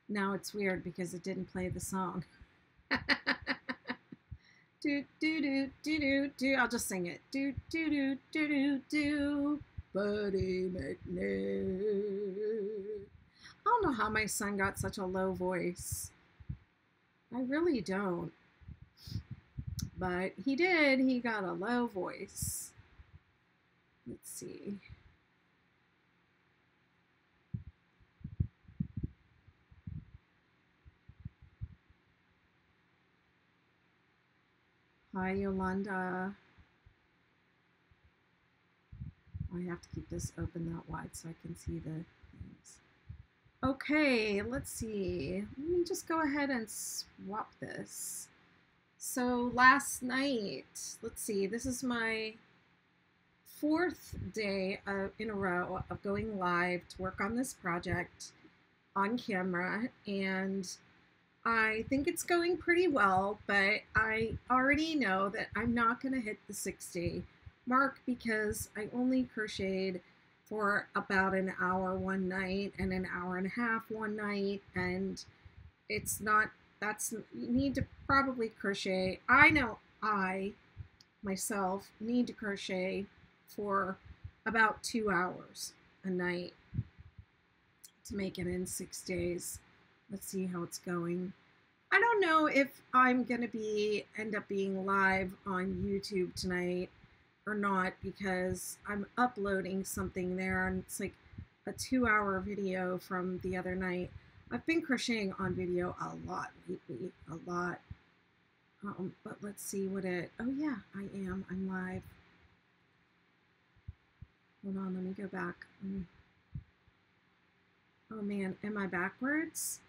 Now it's weird because it didn't play the song. Do do do do do do. I'll just sing it. Do do do do do do. Buddy McNair. I don't know how my son got such a low voice. I really don't. But he did. He got a low voice. Let's see. Hi, Yolanda. I have to keep this open that wide so I can see the things. Okay, let's see. Let me just go ahead and swap this. So last night, let's see, this is my fourth day in a row of going live to work on this project on camera, and I think it's going pretty well, but I already know that I'm not going to hit the 6-day mark because I only crocheted for about an hour one night and an hour and a half one night, and it's not, you need to probably crochet. I know I myself need to crochet for about 2 hours a night to make it in 6 days. Let's see how it's going. I don't know if I'm gonna end up being live on YouTube tonight or not, because I'm uploading something there and it's like a 2-hour video from the other night. I've been crocheting on video a lot lately, a lot. But let's see what oh yeah, I'm live. Hold on, let me go back. Oh man, am I backwards?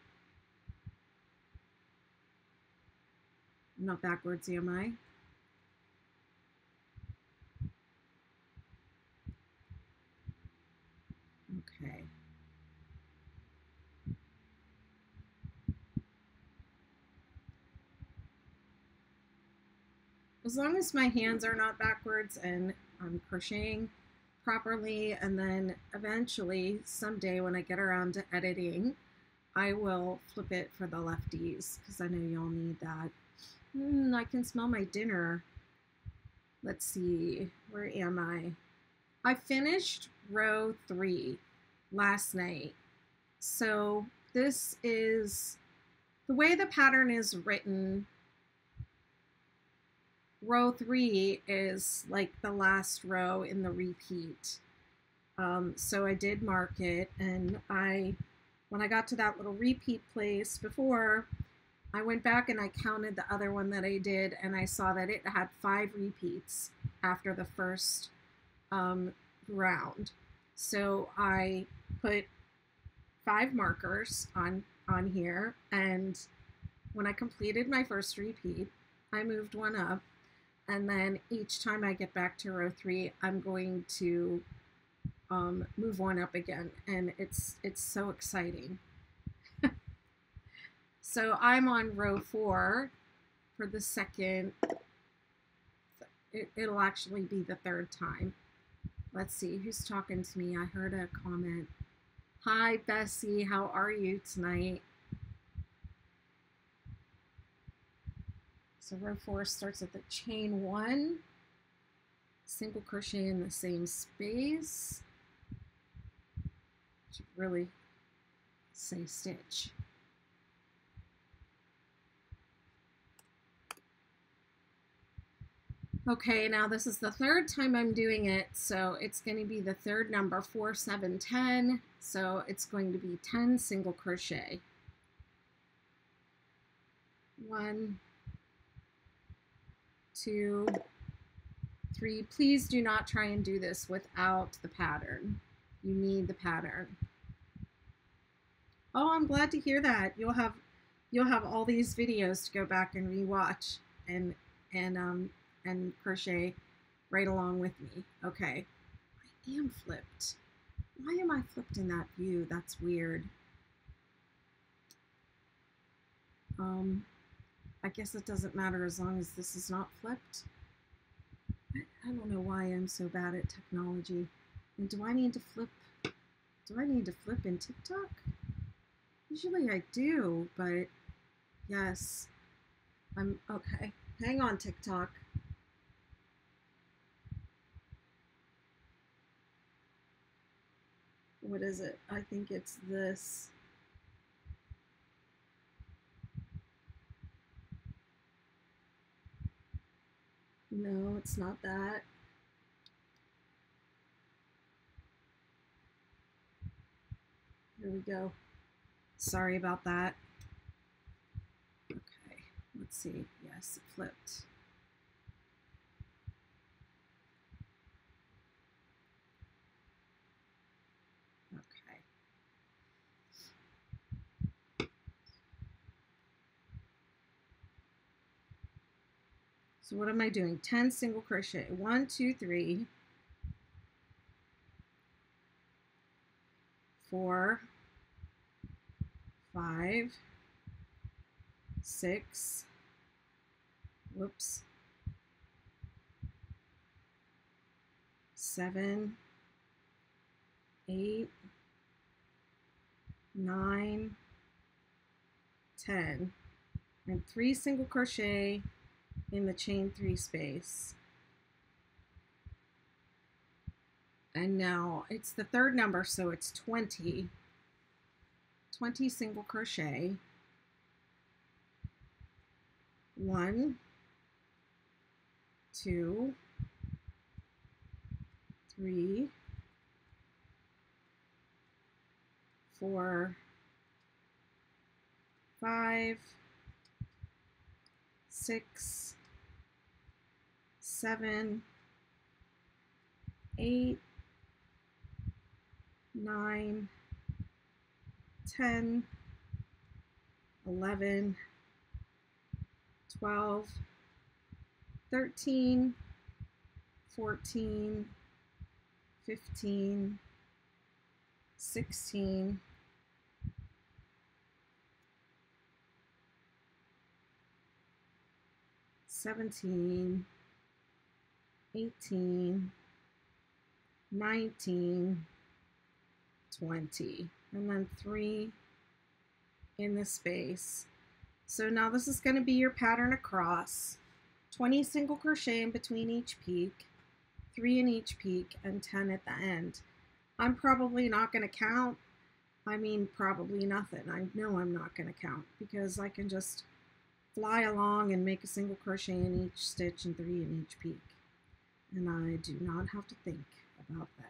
I'm not backwards, am I? Okay. As long as my hands are not backwards and I'm crocheting properly, and then eventually someday when I get around to editing, I will flip it for the lefties because I know y'all need that. I can smell my dinner. Let's see, where am I? I finished row 3 last night. So this is the way the pattern is written. Row 3 is like the last row in the repeat. So I did mark it, and when I got to that little repeat place before, I went back and I counted the other one that I did, and I saw that it had 5 repeats after the first round. So I put 5 markers on here, and when I completed my first repeat, I moved one up, and then each time I get back to row 3, I'm going to move one up again, and it's so exciting. So I'm on row 4 for the second. It'll actually be the third time. Let's see who's talking to me. I heard a comment. Hi Bessie, how are you tonight? So row 4 starts at the chain 1, single crochet in the same space. Should really say stitch. Okay, now this is the third time I'm doing it, so it's going to be the third number, 4, 7, 10. So it's going to be 10 single crochet. 1, 2, 3. Please do not try and do this without the pattern. You need the pattern. Oh, I'm glad to hear that. You'll have all these videos to go back and rewatch and crochet right along with me. Okay, I am flipped. Why am I flipped in that view? That's weird. I guess it doesn't matter as long as this is not flipped. I don't know why I'm so bad at technology. And do I need to flip? Do I need to flip in TikTok? Usually I do, but yes, I'm okay. Hang on, TikTok. What is it? I think it's this. No, it's not that. Here we go. Sorry about that. Okay, let's see. Yes, it flipped. Okay. So what am I doing? 10 single crochet. 1, 2, 3, 4, 5, 6, whoops, 7, 8, 9, 10, and 3 single crochet in the chain 3 space. And now it's the third number, so it's 20. 20 single crochet. 1, 2, 3, 4, 5, 6, 7, 8, 9, 10, 11, 12, 13, 14, 15, 16, 17, 18, 19, 20, and then 3 in the space. So now this is going to be your pattern across. 20 single crochet in between each peak, 3 in each peak, and 10 at the end. I'm probably not going to count. I mean, probably nothing. I know I'm not going to count because I can just fly along and make a single crochet in each stitch and 3 in each peak. And I do not have to think about that.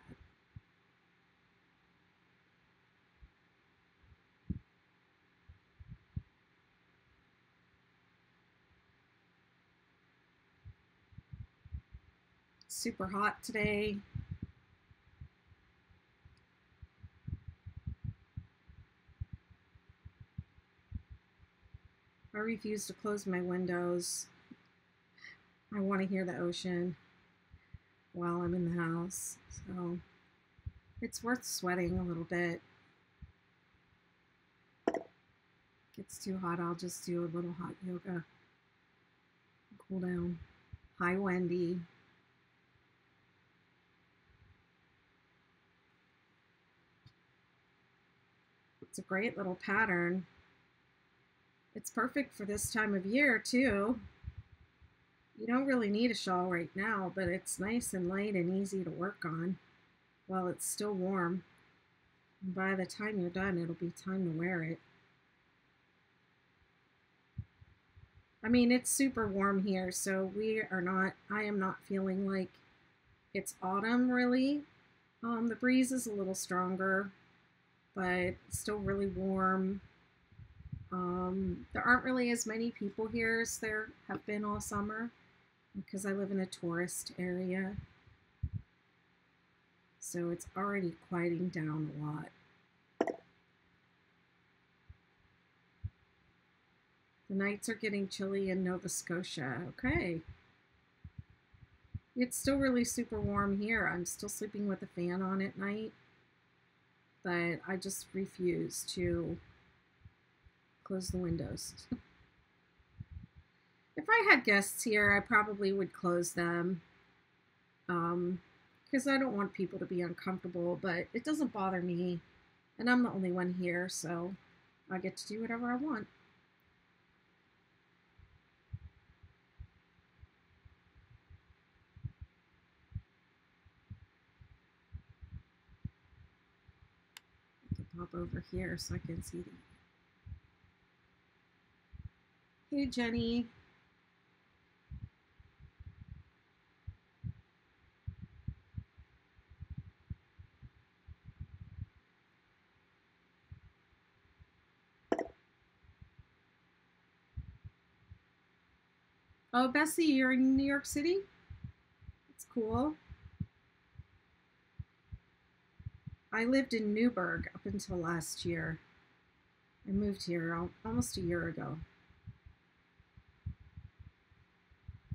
Super hot today. I refuse to close my windows. I want to hear the ocean while I'm in the house. So it's worth sweating a little bit. If it gets too hot, I'll just do a little hot yoga. Cool down. Hi, Wendy. It's a great little pattern. It's perfect for this time of year too. You don't really need a shawl right now, but it's nice and light and easy to work on while it's still warm. And by the time you're done, it'll be time to wear it. I mean, it's super warm here, so I am not feeling like it's autumn really. The breeze is a little stronger, but still really warm. There aren't really as many people here as there have been all summer because I live in a tourist area. So it's already quieting down a lot. The nights are getting chilly in Nova Scotia. Okay. It's still really super warm here. I'm still sleeping with a fan on at night, but I just refuse to close the windows. If I had guests here, I probably would close them because I don't want people to be uncomfortable, but it doesn't bother me, and I'm the only one here, so I get to do whatever I want. I can pop over here so I can see them. Hey, Jenny. Oh, Bessie, you're in New York City? That's cool. I lived in Newburgh up until last year. I moved here almost a year ago.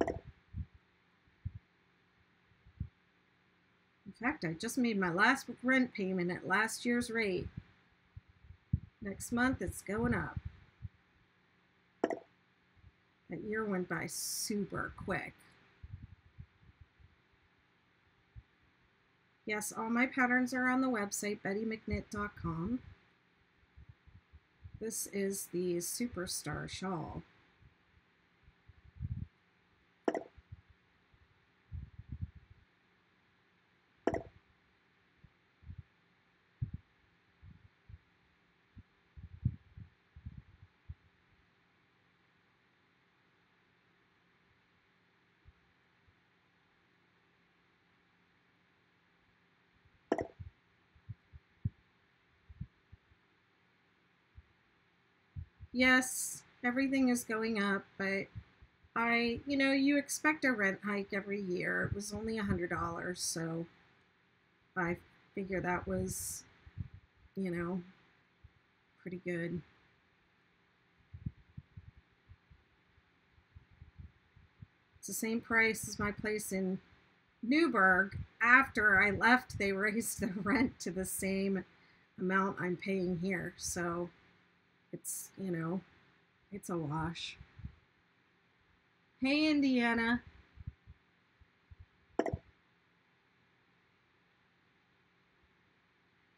In fact, I just made my last rent payment at last year's rate. Next month, it's going up. That year went by super quick. Yes, all my patterns are on the website, bettymcknit.com. This is the Superstar Shawl. Yes, everything is going up, but you expect a rent hike every year. It was only $100, so I figure that was, pretty good. It's the same price as my place in Newburgh. After I left, they raised the rent to the same amount I'm paying here. So it's, it's a wash. Hey, Indiana.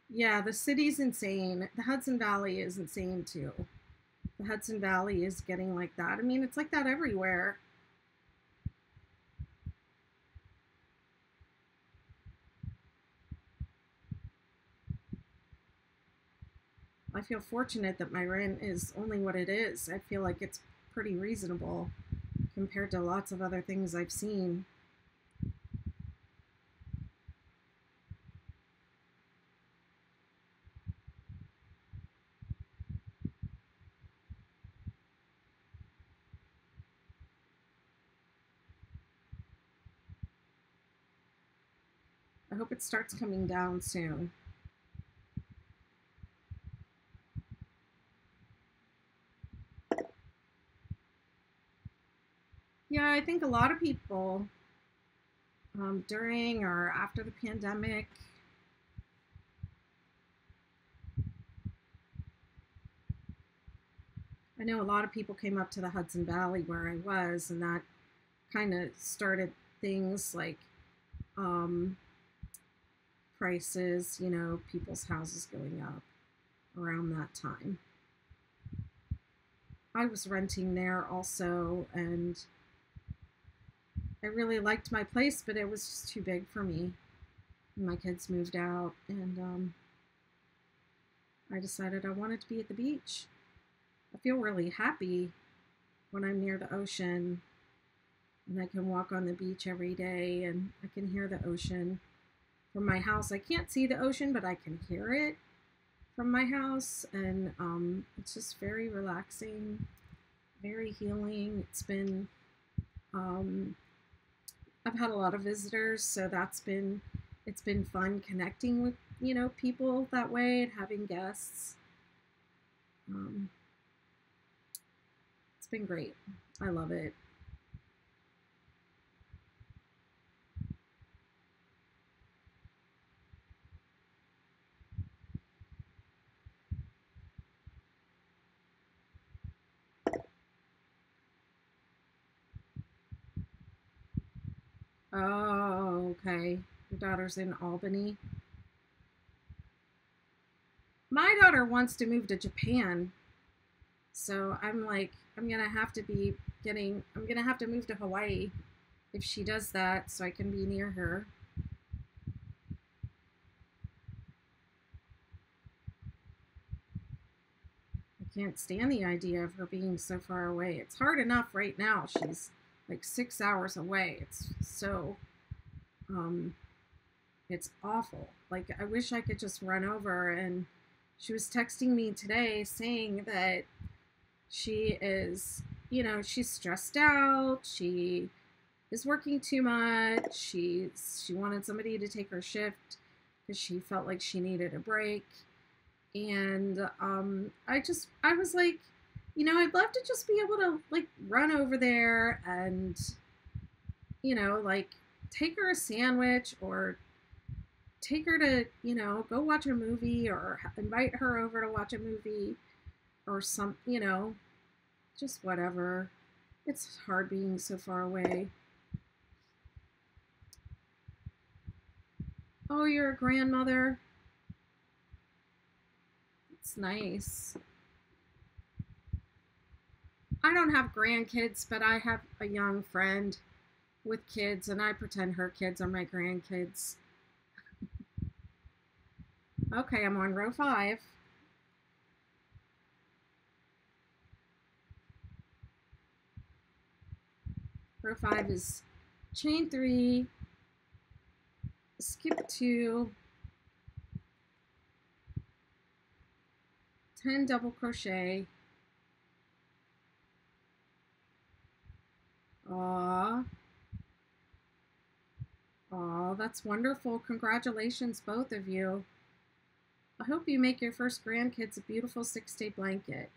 Yeah, the city's insane. The Hudson Valley is insane too. The Hudson Valley is getting like that. I mean, it's like that everywhere. I feel fortunate that my rent is only what it is. I feel like it's pretty reasonable compared to lots of other things I've seen. I hope it starts coming down soon. Yeah, I think a lot of people during or after the pandemic, I know a lot of people came up to the Hudson Valley where I was, and that kind of started things like prices, people's houses going up around that time. I was renting there also, and I really liked my place, but it was just too big for me. My kids moved out, and I decided I wanted to be at the beach. I feel really happy when I'm near the ocean and I can walk on the beach every day and I can hear the ocean from my house. I can't see the ocean, but I can hear it from my house, and it's just very relaxing, very healing. It's been I've had a lot of visitors, so it's been fun connecting with people that way and having guests. It's been great. I love it. Oh, okay. Your daughter's in Albany. My daughter wants to move to Japan. So I'm like, I'm gonna have to move to Hawaii if she does that so I can be near her. I can't stand the idea of her being so far away. It's hard enough right now. She's like 6 hours away. Um, it's awful. Like, I wish I could just run over. And she was texting me today saying that she is, she's stressed out. She is working too much. She wanted somebody to take her shift because she felt like she needed a break. And I was like, I'd love to just be able to like run over there and, like take her a sandwich or take her to, go watch a movie or invite her over to watch a movie or just whatever. It's hard being so far away. Oh, you're a grandmother? It's nice. I don't have grandkids, but I have a young friend with kids, and I pretend her kids are my grandkids. Okay, I'm on row 5. Row 5 is chain 3, skip 2, 10 double crochet. Aw, that's wonderful. Congratulations, both of you. I hope you make your first grandkids a beautiful 6-day blanket.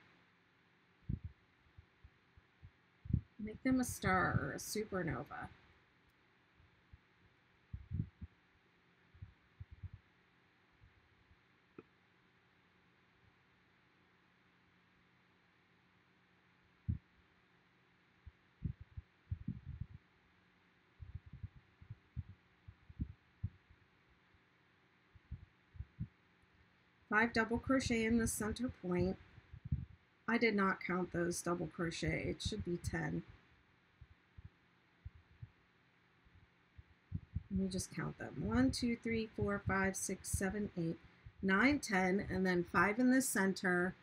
Make them a star or a supernova. Five double crochet in the center point. I did not count those double crochet. It should be 10. Let me just count them. 1, 2, 3, 4, 5, 6, 7, 8, 9, 10, and then 5 in the center.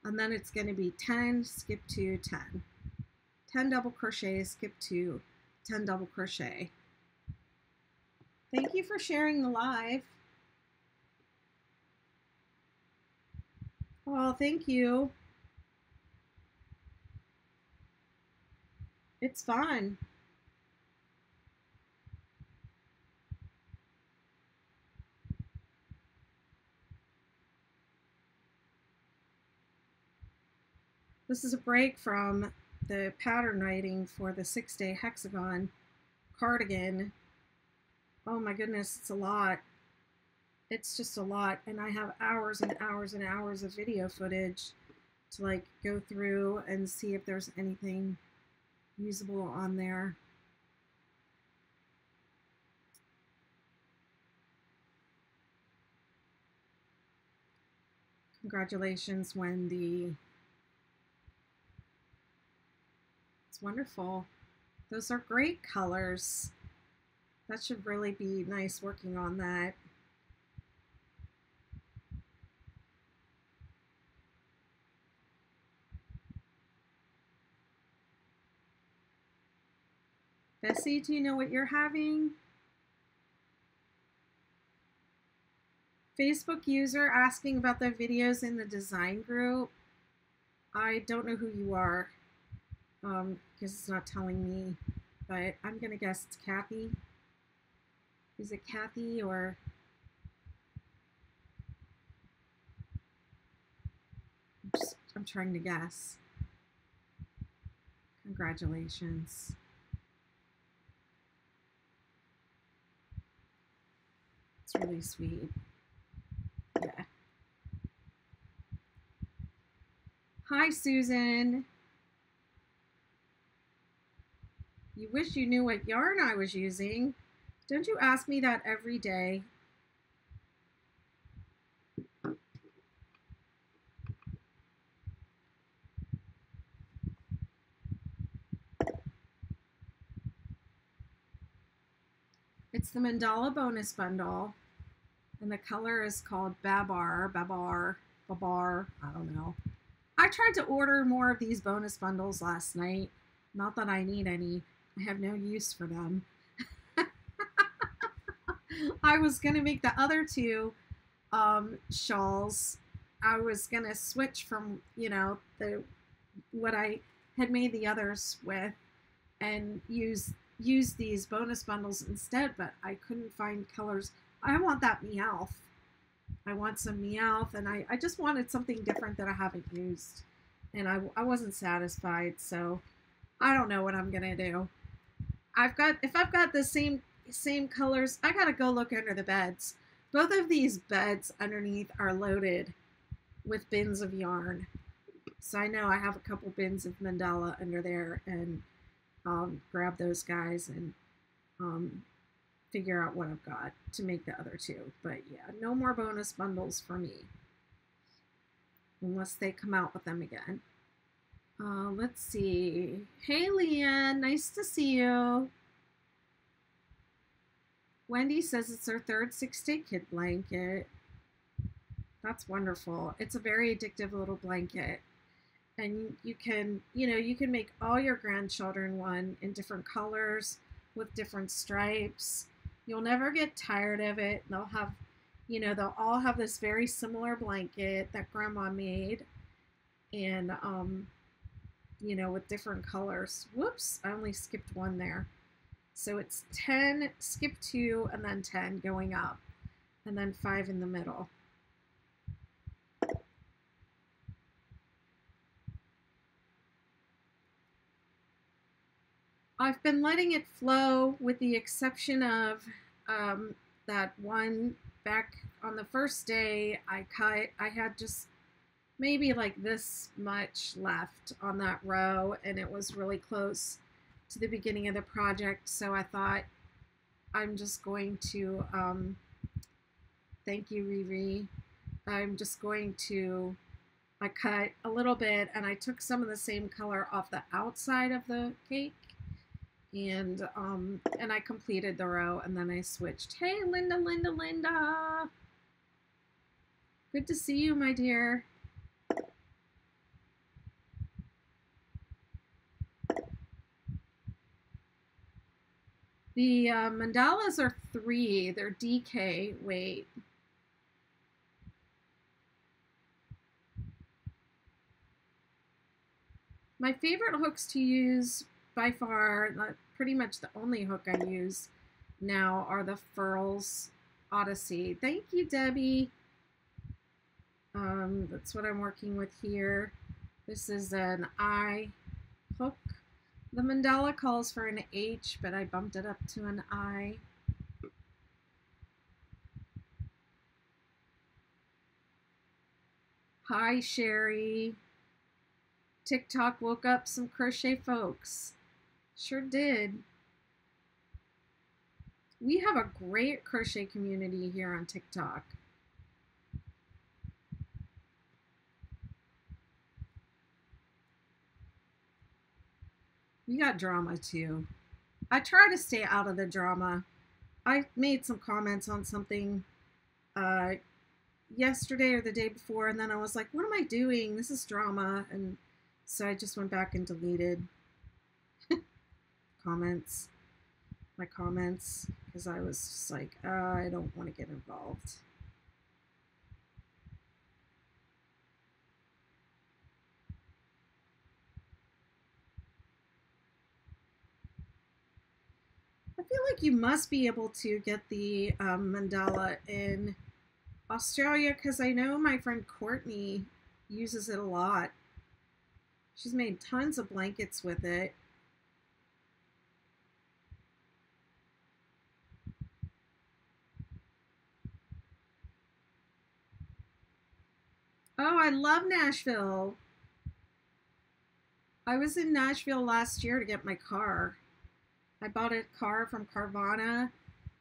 And then it's going to be 10, skip 2, 10. 10 double crochet, skip 2, 10 double crochet. Thank you for sharing the live. Oh, thank you. It's fun. This is a break from the pattern writing for the 6-day hexagon cardigan. Oh my goodness, it's a lot. It's just a lot, and I have hours and hours and hours of video footage to like go through and see if there's anything usable on there. Congratulations, Wendy. It's wonderful. Those are great colors. That should really be nice working on that. Bessie, do you know what you're having? Facebook user asking about the videos in the design group. I don't know who you are because it's not telling me, but I'm going to guess it's Kathy. Is it Kathy or... I'm trying to guess. Congratulations. It's really sweet. Yeah. Hi, Susan. You wish you knew what yarn I was using. Don't you ask me that every day? It's the Mandala bonus bundle, and the color is called Babar, I don't know. I tried to order more of these bonus bundles last night. Not that I need any. I have no use for them. I was going to make the other two shawls. I was going to switch from, what I had made the others with and use these bonus bundles instead, but I couldn't find colors. I want that Meowth. I want some Meowth, and I just wanted something different that I haven't used, and I wasn't satisfied, so I don't know what I'm gonna do. If I've got the same colors, I gotta go look under the beds. Both of these beds underneath are loaded with bins of yarn, so I know I have a couple bins of mandala under there, and I'll grab those guys and figure out what I've got to make the other two. But yeah, no more bonus bundles for me unless they come out with them again. Let's see. Hey, Leanne, nice to see you. Wendy says it's her third 6-day kid blanket. That's wonderful. It's a very addictive little blanket. And you can make all your grandchildren one in different colors with different stripes. You'll never get tired of it. They'll have, they'll all have this very similar blanket that Grandma made, and with different colors. Whoops, I only skipped one there. So it's 10, skip 2, and then 10 going up, and then 5 in the middle. I've been letting it flow with the exception of that one back on the first day I had just maybe like this much left on that row, and it was really close to the beginning of the project, so I thought I'm just going to, thank you, Riri, I'm just going to, I cut a little bit, and I took some of the same color off the outside of the cake, and I completed the row, and then I switched. Hey, Linda. Good to see you, my dear. The mandalas are 3. They're DK weight. My favorite hooks to use by far, pretty much the only hook I use now, are the Furls Odyssey. Thank you, Debbie. That's what I'm working with here. This is an I hook. The mandala calls for an H, but I bumped it up to an I. Hi, Sherry. TikTok woke up some crochet folks. Sure did. We have a great crochet community here on TikTok. We got drama too. I try to stay out of the drama. I made some comments on something yesterday or the day before, and then I was like, what am I doing? This is drama. And so I just went back and deleted my comments, because I was just like, I don't want to get involved. I feel like you must be able to get the mandala in Australia, because I know my friend Courtney uses it a lot. She's made tons of blankets with it. Oh, I love Nashville. I was in Nashville last year to get my car. I bought a car from Carvana,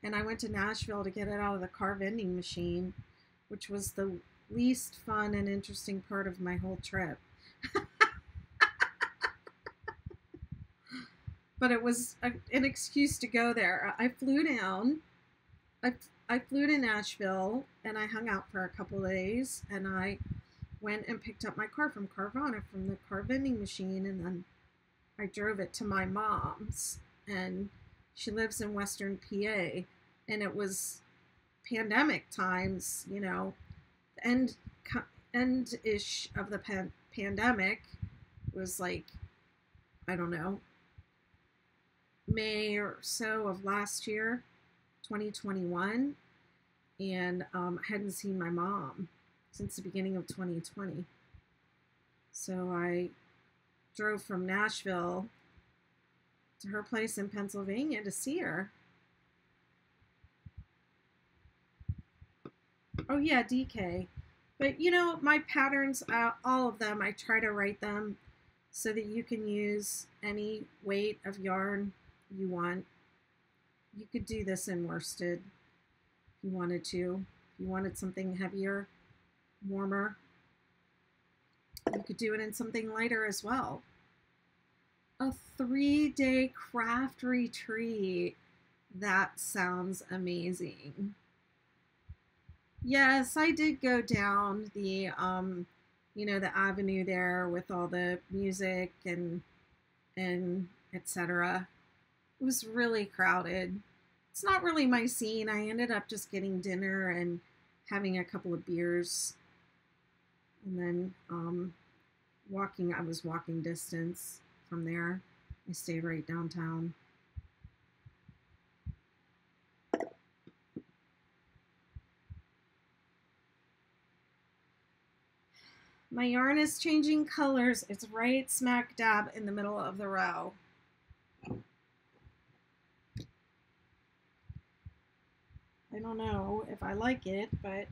and I went to Nashville to get it out of the car vending machine, which was the least fun and interesting part of my whole trip. But it was an excuse to go there. I flew down I flew to Nashville and I hung out for a couple of days, and I went and picked up my car from Carvana, from the car vending machine, and then I drove it to my mom's, and she lives in Western PA, and it was pandemic times, you know, end ish of the pandemic. It was like, I don't know, May or so of last year, 2021, and I hadn't seen my mom since the beginning of 2020. So I drove from Nashville to her place in Pennsylvania to see her. Oh yeah, DK. But you know, my patterns, all of them, I try to write them so that you can use any weight of yarn you want. You could do this in worsted if you wanted to. If you wanted something heavier, warmer, you could do it in something lighter as well. A 3-day craft retreat. That sounds amazing. Yes, I did go down the you know, the avenue there with all the music and etc. It was really crowded. It's not really my scene. I ended up just getting dinner and having a couple of beers, and then I was walking distance from there. I stayed right downtown. My yarn is changing colors. It's right smack dab in the middle of the row. I don't know if I like it, but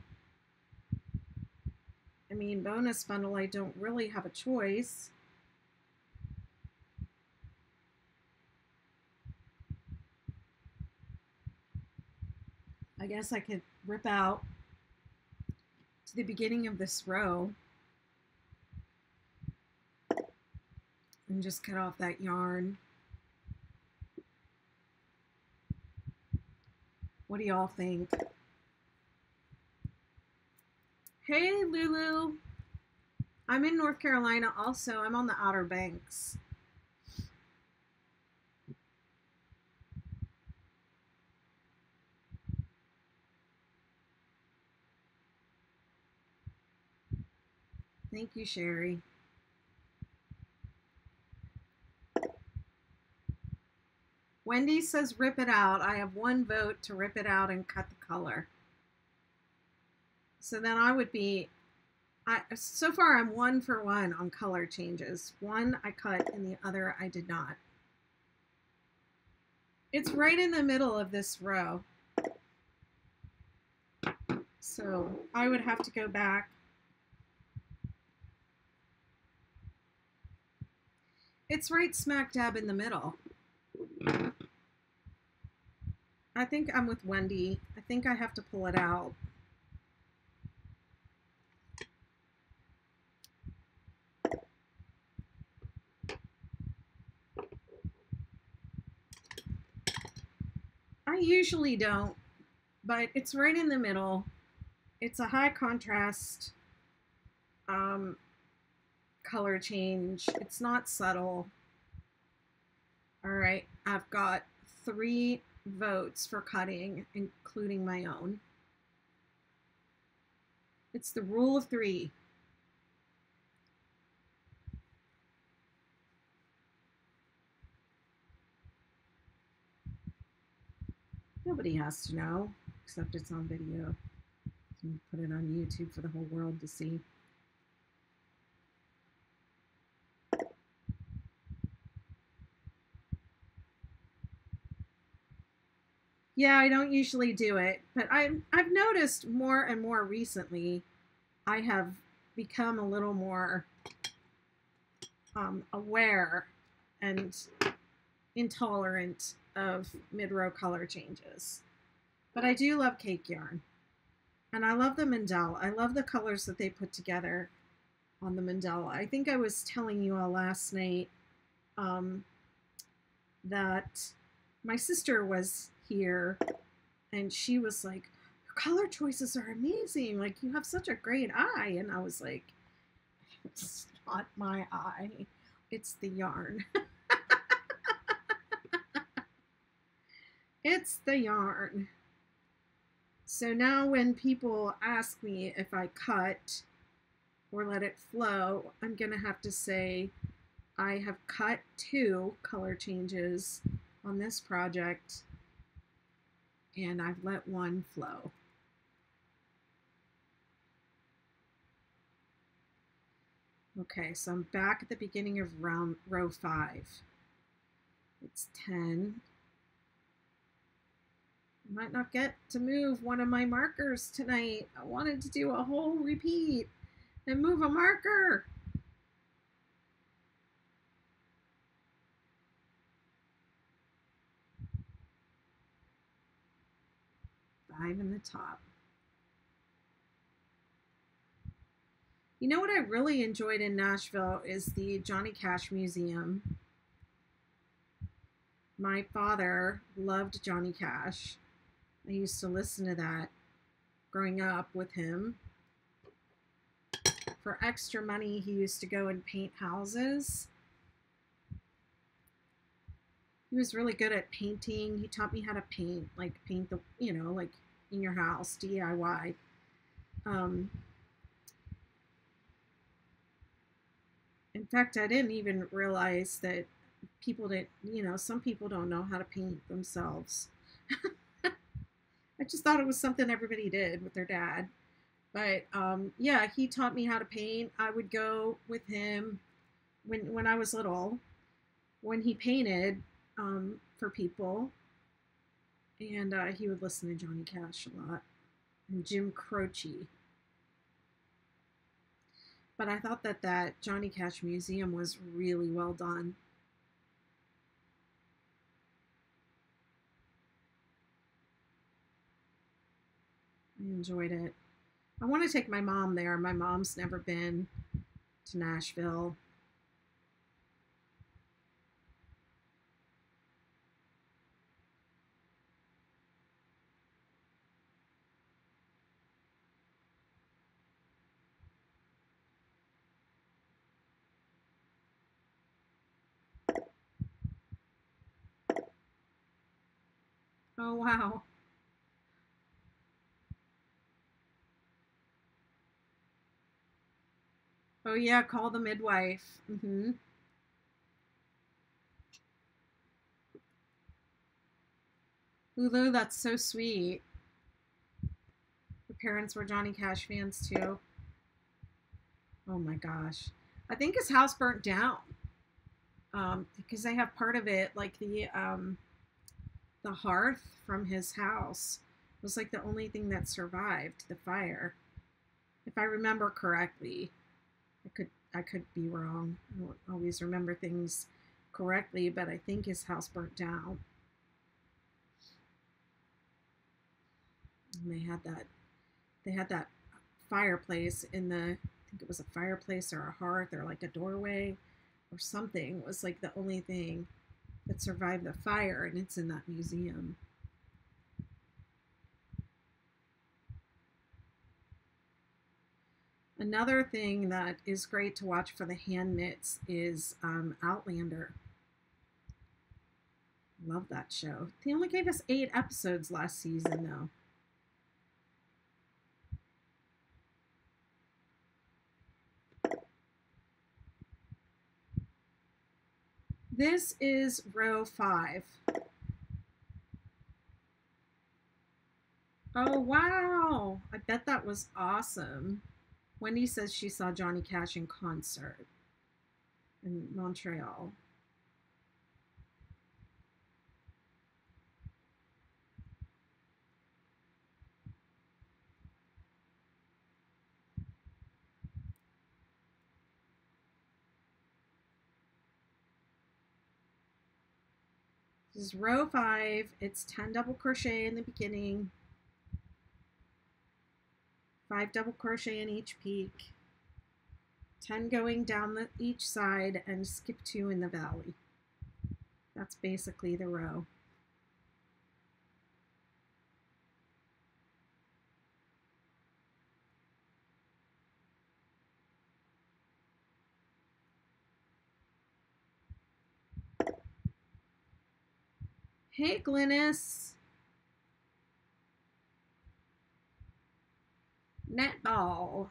I mean, bonus bundle, I don't really have a choice. I guess I could rip out to the beginning of this row and just cut off that yarn. What do y'all think? Hey, Lulu. I'm in North Carolina also. I'm on the Outer Banks. Thank you, Sherry. Wendy says rip it out. I have one vote to rip it out and cut the color. So then I would be, so far I'm 1 for 1 on color changes. One I cut and the other I did not. It's right in the middle of this row. So I would have to go back. It's right smack dab in the middle. I think I'm with Wendy. I think I have to pull it out. I usually don't, but it's right in the middle. It's a high contrast color change. It's not subtle. All right, I've got 3 votes for cutting, including my own. It's the rule of 3. Nobody has to know, except it's on video. So put it on YouTube for the whole world to see. Yeah, I don't usually do it, but I've noticed more and more recently I have become a little more aware and intolerant of mid-row color changes. But I do love cake yarn. And I love the mandala. I love the colors that they put together on the mandala. I think I was telling you all last night that my sister was here and she was like, your color choices are amazing. Like, you have such a great eye. And I was like, it's not my eye, it's the yarn. It's the yarn. So now when people ask me if I cut or let it flow, I'm going to have to say I have cut 2 color changes on this project and I've let 1 flow. Okay, so I'm back at the beginning of row 5. It's 10. I might not get to move one of my markers tonight. I wanted to do a whole repeat and move a marker. Five in the top. You know what I really enjoyed in Nashville is the Johnny Cash Museum. My father loved Johnny Cash. I used to listen to that growing up with him. For extra money, he used to go and paint houses. He was really good at painting. He taught me how to paint, like paint the, like in your house, DIY. In fact, I didn't even realize that people didn't, some people don't know how to paint themselves. I just thought it was something everybody did with their dad. But yeah, he taught me how to paint. I would go with him when I was little, when he painted for people. And he would listen to Johnny Cash a lot and Jim Croce. But I thought that Johnny Cash Museum was really well done. I enjoyed it. I want to take my mom there. My mom's never been to Nashville. Oh, wow. Oh, yeah, call the midwife. Lulu, that's so sweet. Her parents were Johnny Cash fans too. Oh my gosh. I think his house burnt down because they have part of it, like the hearth from his house was like the only thing that survived the fire. If I remember correctly. I could be wrong. I don't always remember things correctly, but I think his house burnt down. And they had that fireplace in the, I think it was a fireplace or a hearth or like a doorway or something. It was like the only thing that survived the fire, and it's in that museum. Another thing that is great to watch for the hand knits is Outlander. Love that show. They only gave us 8 episodes last season, though. This is row 5. Oh, wow. I bet that was awesome. Wendy says she saw Johnny Cash in concert in Montreal. This is row 5. It's 10 double crochet in the beginning, 5 double crochet in each peak, 10 going down each side, and skip 2 in the valley. That's basically the row. Hey, Glynis. Netball.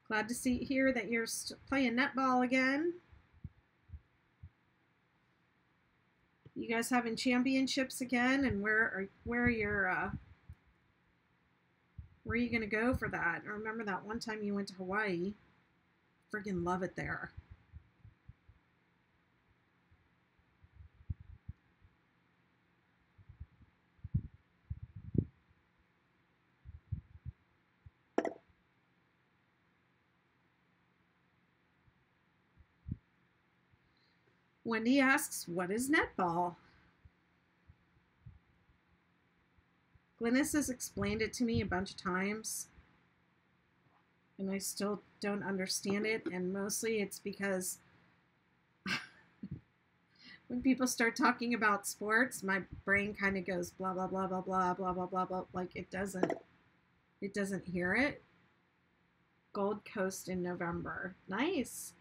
Glad to see here that you're playing netball again. You guys having championships again? And where are you gonna go for that? I remember that one time you went to Hawaii. Freaking love it there. Wendy asks, what is netball? Glynis has explained it to me a bunch of times, and I still don't understand it, and mostly it's because when people start talking about sports, my brain kind of goes blah blah blah blah blah blah blah blah blah, like it doesn't hear it. Gold Coast in November. Nice.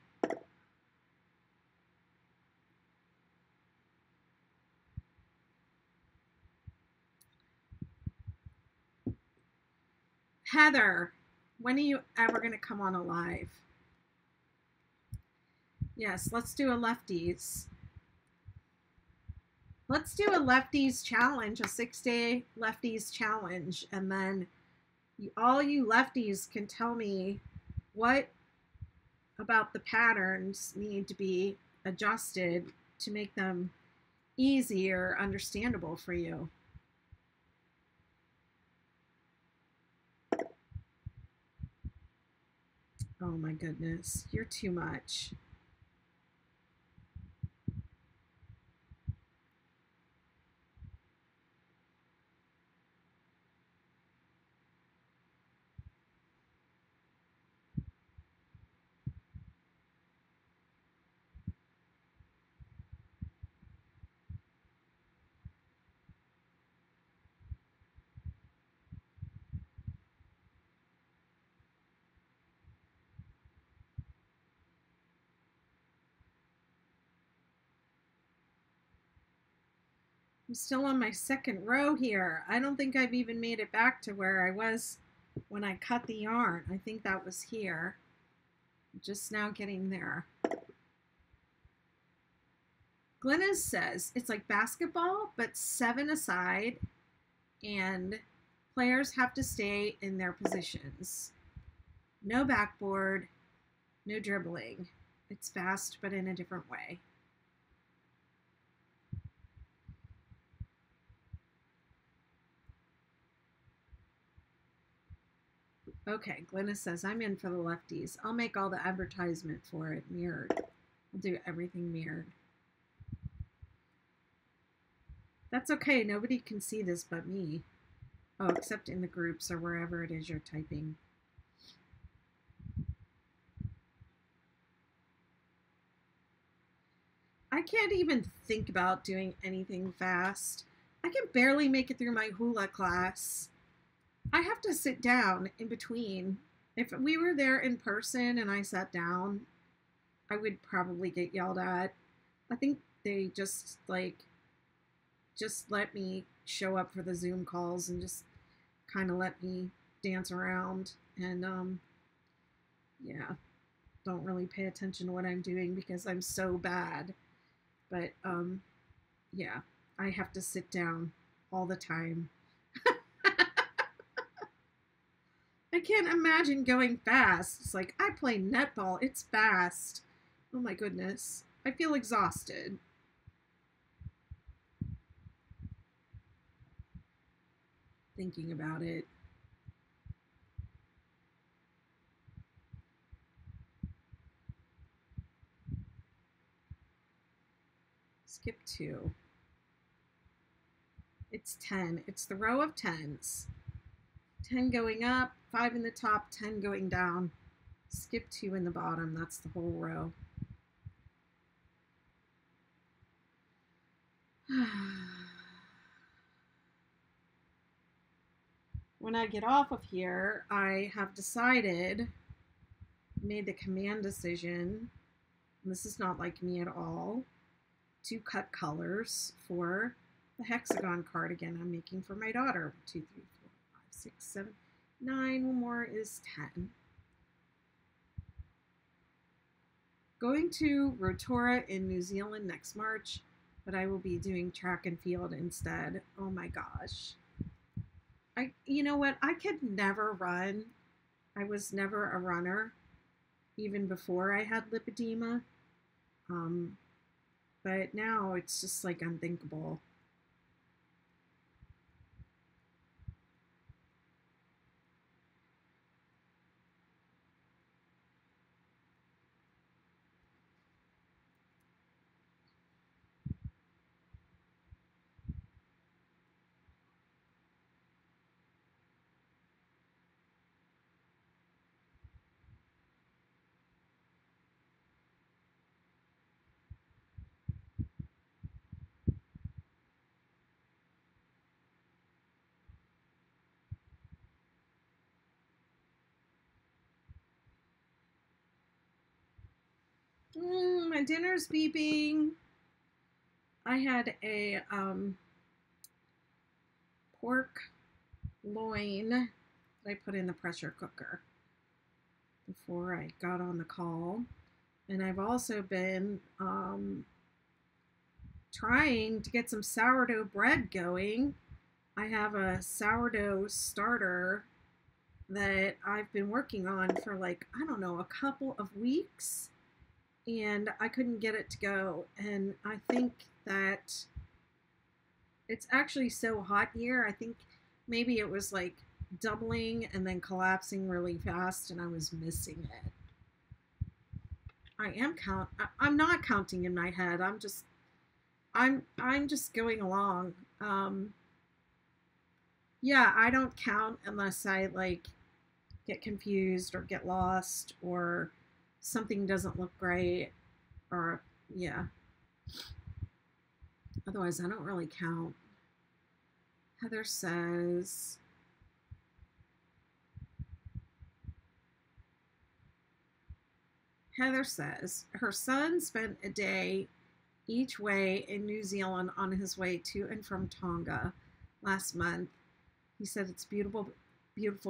Heather, when are you ever going to come on a live? Yes, let's do a lefties. Let's do a lefties challenge, a 6-day lefties challenge, and then all you lefties can tell me what about the patterns need to be adjusted to make them easier, understandable for you. Oh my goodness, you're too much. I'm still on my second row here. I don't think I've even made it back to where I was when I cut the yarn. I think that was here. Just now getting there. Glynis says it's like basketball, but 7 aside, and players have to stay in their positions. No backboard, no dribbling. It's fast, but in a different way. Okay, Glynis says, I'm in for the lefties. I'll make all the advertisement for it mirrored. I'll do everything mirrored. That's okay. Nobody can see this but me. Oh, except in the groups or wherever it is you're typing. I can't even think about doing anything fast. I can barely make it through my hula class. I have to sit down in between. If we were there in person and I sat down, I would probably get yelled at. I think they just let me show up for the Zoom calls and just kind of let me dance around and yeah, don't really pay attention to what I'm doing because I'm so bad. But yeah, I have to sit down all the time. I can't imagine going fast. It's like, I play netball. It's fast. Oh my goodness. I feel exhausted. Thinking about it. skip 2. It's 10. It's the row of 10s. 10 going up, 5 in the top, 10 going down. Skip 2 in the bottom. That's the whole row. When I get off of here, I have decided, made the command decision, and this is not like me at all, to cut colors for the hexagon cardigan I'm making for my daughter. 2, 3, 4, 5, 6, 7, 9. One more is 10. Going to Rotorua in New Zealand next March, but I will be doing track and field instead. Oh my gosh. You know what? I could never run. I was never a runner, even before I had lipedema. But now it's just like unthinkable. My dinner's beeping. I had a pork loin that I put in the pressure cooker before I got on the call. And I've also been trying to get some sourdough bread going. I have a sourdough starter that I've been working on for like, I don't know, a couple of weeks, and I couldn't get it to go. And I think that it's actually so hot here. I think maybe it was like doubling and then collapsing really fast, and I was missing it. I'm not counting in my head. I'm just going along. Yeah, I don't count unless I like get confused or get lost or something doesn't look right, or yeah. Otherwise, I don't really count. Heather says, her son spent a day each way in New Zealand on his way to and from Tonga last month. He said it's beautiful,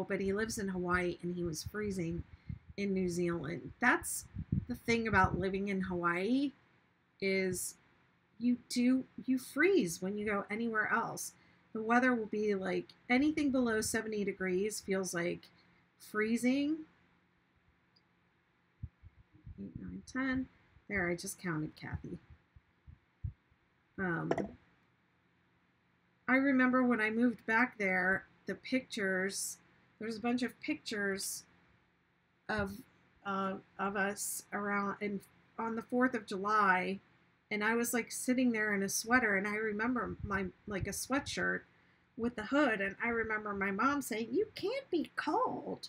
but he lives in Hawaii and he was freezing in New Zealand. That's the thing about living in Hawaii, is you freeze when you go anywhere else. The weather will be like anything below 70 degrees feels like freezing. 8, 9, 10. There, I just counted, Kathy. I remember when I moved back there, the pictures, there's a bunch of pictures of us around on the 4th of July, and I was like sitting there in a sweater, and I remember my like a sweatshirt with the hood, and I remember my mom saying, "You can't be cold.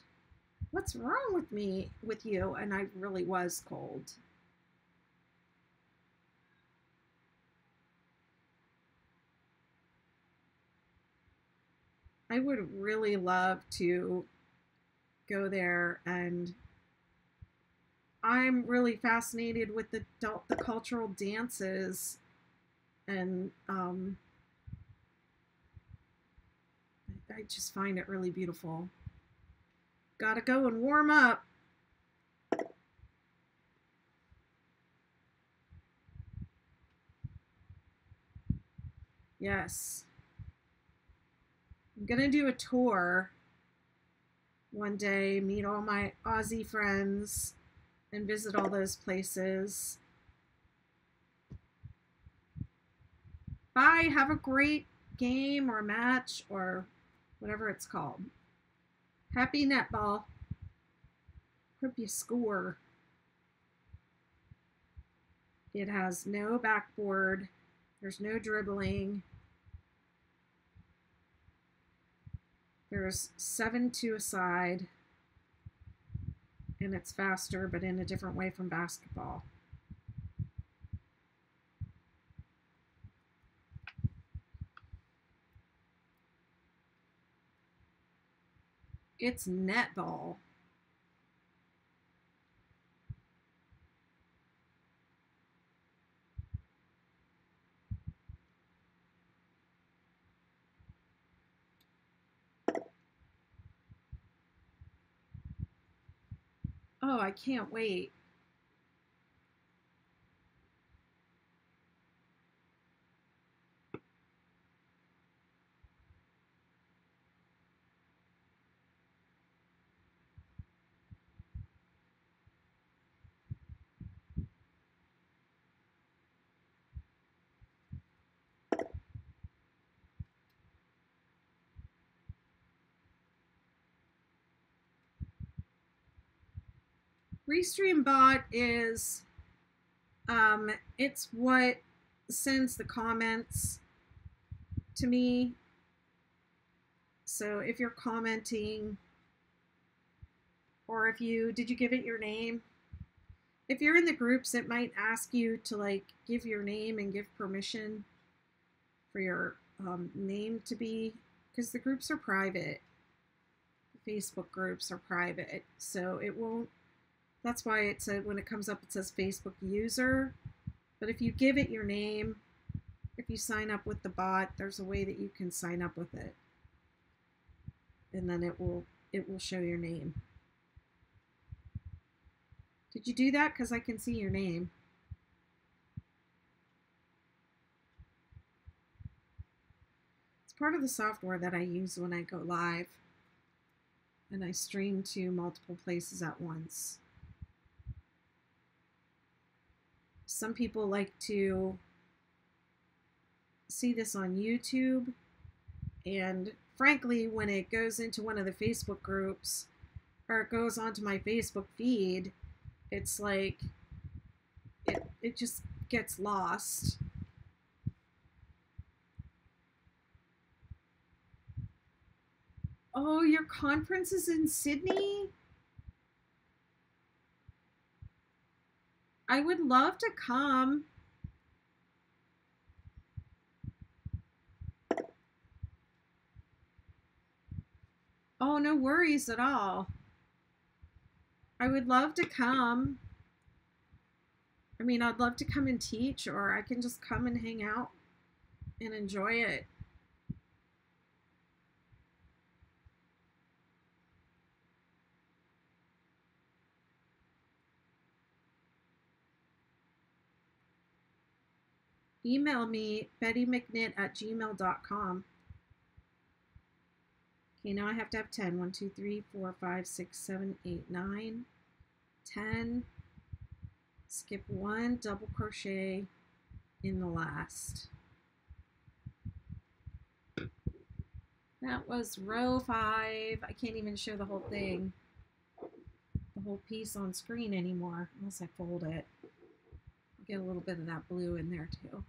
What's wrong with you?" And I really was cold. I would really love to go there, and I'm really fascinated with the cultural dances, and I just find it really beautiful. Gotta go and warm up. Yes. I'm gonna do a tour one day, meet all my Aussie friends, and visit all those places. Bye. Have a great game or match or whatever it's called. Happy netball. Hope you score. It has no backboard There's no dribbling. There's 7-2 a side, and it's faster, but in a different way from basketball. It's netball. Oh, I can't wait. Restream bot is it's what sends the comments to me. So if you're commenting, or if you did you give it your name? If you're in the groups, it might ask you to like give your name and give permission for your name to be, because the groups are private. The Facebook groups are private, so it won't. That's why it said when it comes up, it says Facebook user. But if you give it your name, if you sign up with the bot, there's a way that you can sign up with it, and then it will show your name. Did you do that? Because I can see your name. It's part of the software that I use when I go live and I stream to multiple places at once. Some people like to see this on YouTube, and frankly, when it goes into one of the Facebook groups or it goes onto my Facebook feed, it's like it just gets lost. Oh, your conference is in Sydney? I would love to come. Oh, no worries at all. I would love to come. I mean, I'd love to come and teach, or I can just come and hang out and enjoy it. Email me, bettymcnitt@gmail.com. Okay, now I have to have 10. 1, 2, 3, 4, 5, 6, 7, 8, 9, 10. Skip 1 double crochet in the last. That was row 5. I can't even show the whole thing, the whole piece on screen anymore, unless I fold it. I'll get a little bit of that blue in there too.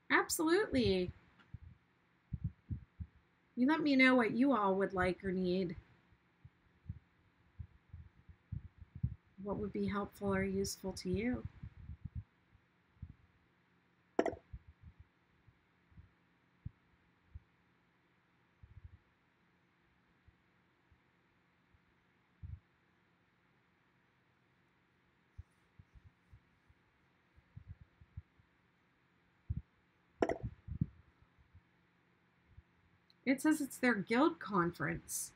Absolutely. You let me know what you all would like or need. What would be helpful or useful to you? It says it's their guild conference.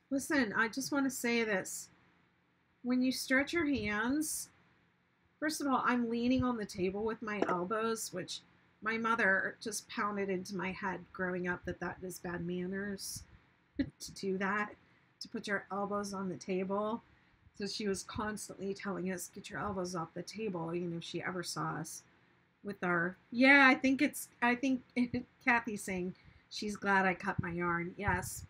Listen, I just want to say this. when you stretch your hands, first of all, I'm leaning on the table with my elbows, which my mother just pounded into my head growing up that is bad manners to do that, to put your elbows on the table. So she was constantly telling us, get your elbows off the table, if she ever saw us with our, yeah, I think Kathy's saying she's glad I cut my yarn. Yes.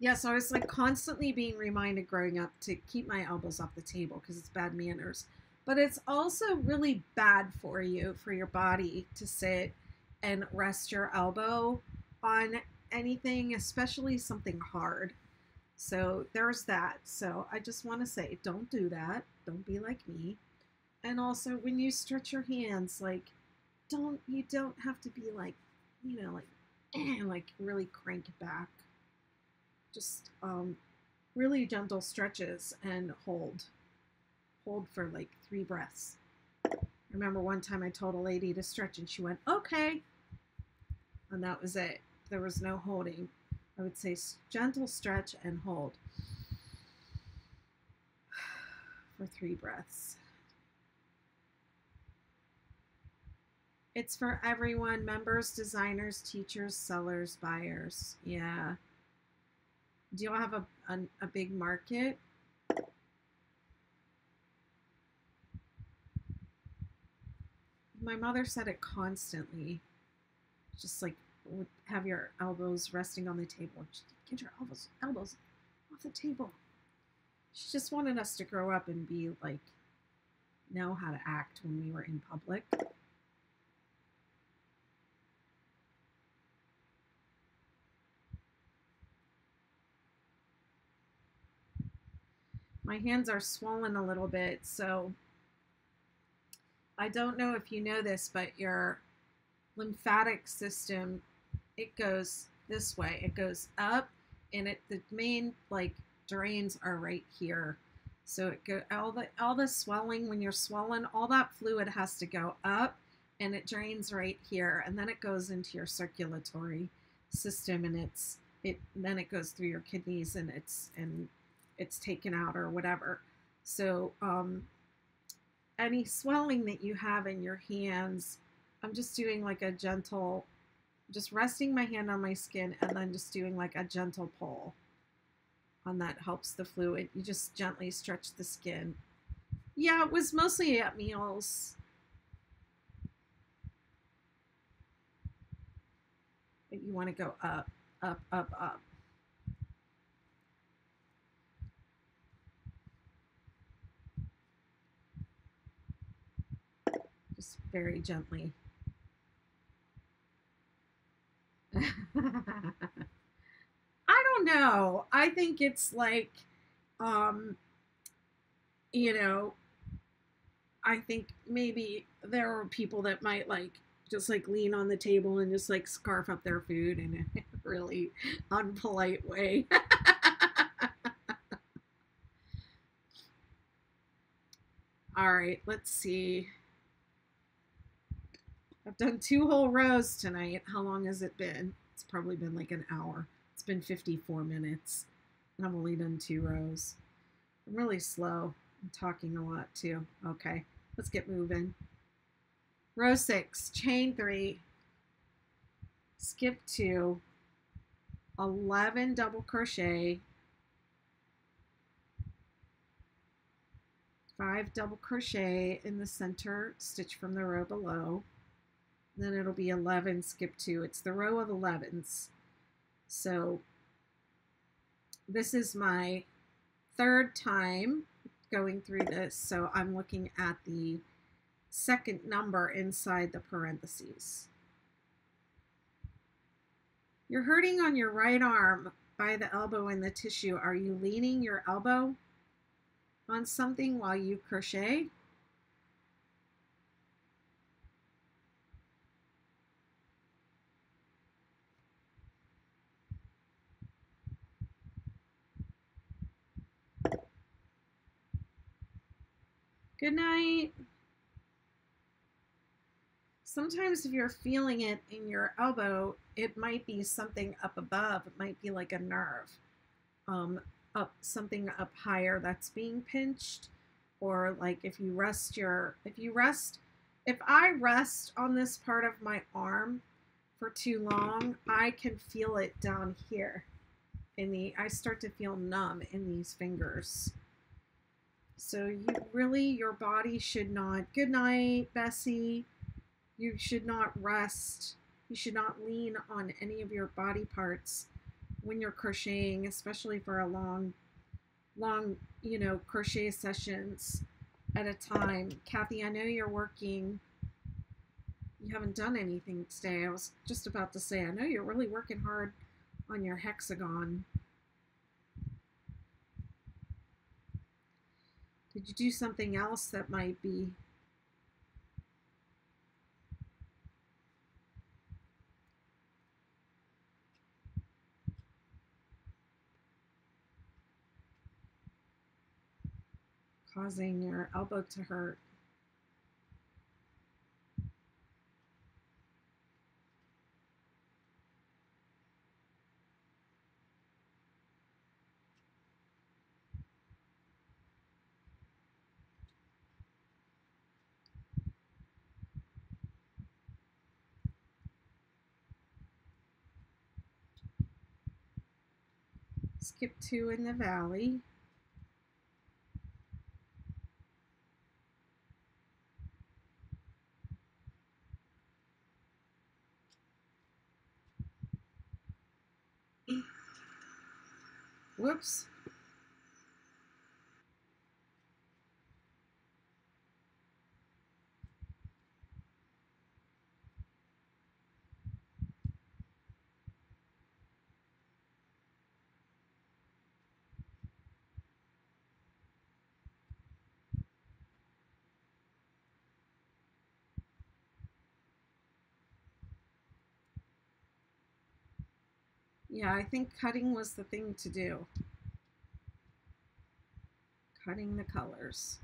Yeah, so I was like constantly being reminded growing up to keep my elbows off the table because it's bad manners. But it's also really bad for you, for your body to sit and rest your elbow on anything, especially something hard. So there's that. So I just want to say, don't do that. Don't be like me. And also when you stretch your hands, like you don't have to be like, like really crank back. Just really gentle stretches and hold for like 3 breaths. I remember one time I told a lady to stretch and she went, okay. And that was it. There was no holding. I would say gentle stretch and hold for 3 breaths. It's for everyone, members, designers, teachers, sellers, buyers. Yeah. Do you all have a big market? My mother said it constantly. Just like have your elbows resting on the table. Just get your elbows off the table. She just wanted us to grow up and be like, know how to act when we were in public. My hands are swollen a little bit, so I don't know if you know this, but your lymphatic system, it goes this way. It goes up, and the main like drains are right here. So it go all the swelling, when you're swollen, all that fluid has to go up, and it drains right here, and then it goes into your circulatory system, and then it goes through your kidneys, and it's taken out or whatever. So any swelling that you have in your hands, I'm just doing like a gentle, just resting my hand on my skin and then just doing like a gentle pull on that helps the fluid. You just gently stretch the skin. Yeah, it was mostly at meals. But you want to go up, up, up, up. Just very gently. I don't know. I think it's like, I think maybe there are people that might like just like lean on the table and just like scarf up their food in a really unpolite way. All right, let's see. I've done 2 whole rows tonight. How long has it been? It's probably been like an hour. It's been 54 minutes. And I've only done 2 rows. I'm really slow. I'm talking a lot too. Okay, let's get moving. Row 6, chain 3, skip 2, 11 double crochet, 5 double crochet in the center stitch from the row below. Then it'll be 11 skip 2. It's the row of 11s. So this is my 3rd time going through this. So I'm looking at the 2nd number inside the parentheses. You're hurting on your right arm by the elbow in the tissue. Are you leaning your elbow on something while you crochet? Good night. Sometimes if you're feeling it in your elbow, it might be something up above. It might be like a nerve. up something up higher that's being pinched, or like if you rest your if I rest on this part of my arm for too long, I can feel it down here in the I start to feel numb in these fingers. So you really, your body should not, good night, Bessie. You should not rest. You should not lean on any of your body parts when you're crocheting, especially for a long, crochet sessions at a time. Kathy, I know you're working. You haven't done anything today. I was just about to say, I know you're really working hard on your hexagon. Did you do something else that might be causing your elbow to hurt? Skip 2 in the valley. Whoops. Yeah, I think cutting was the thing to do. Cutting the colors.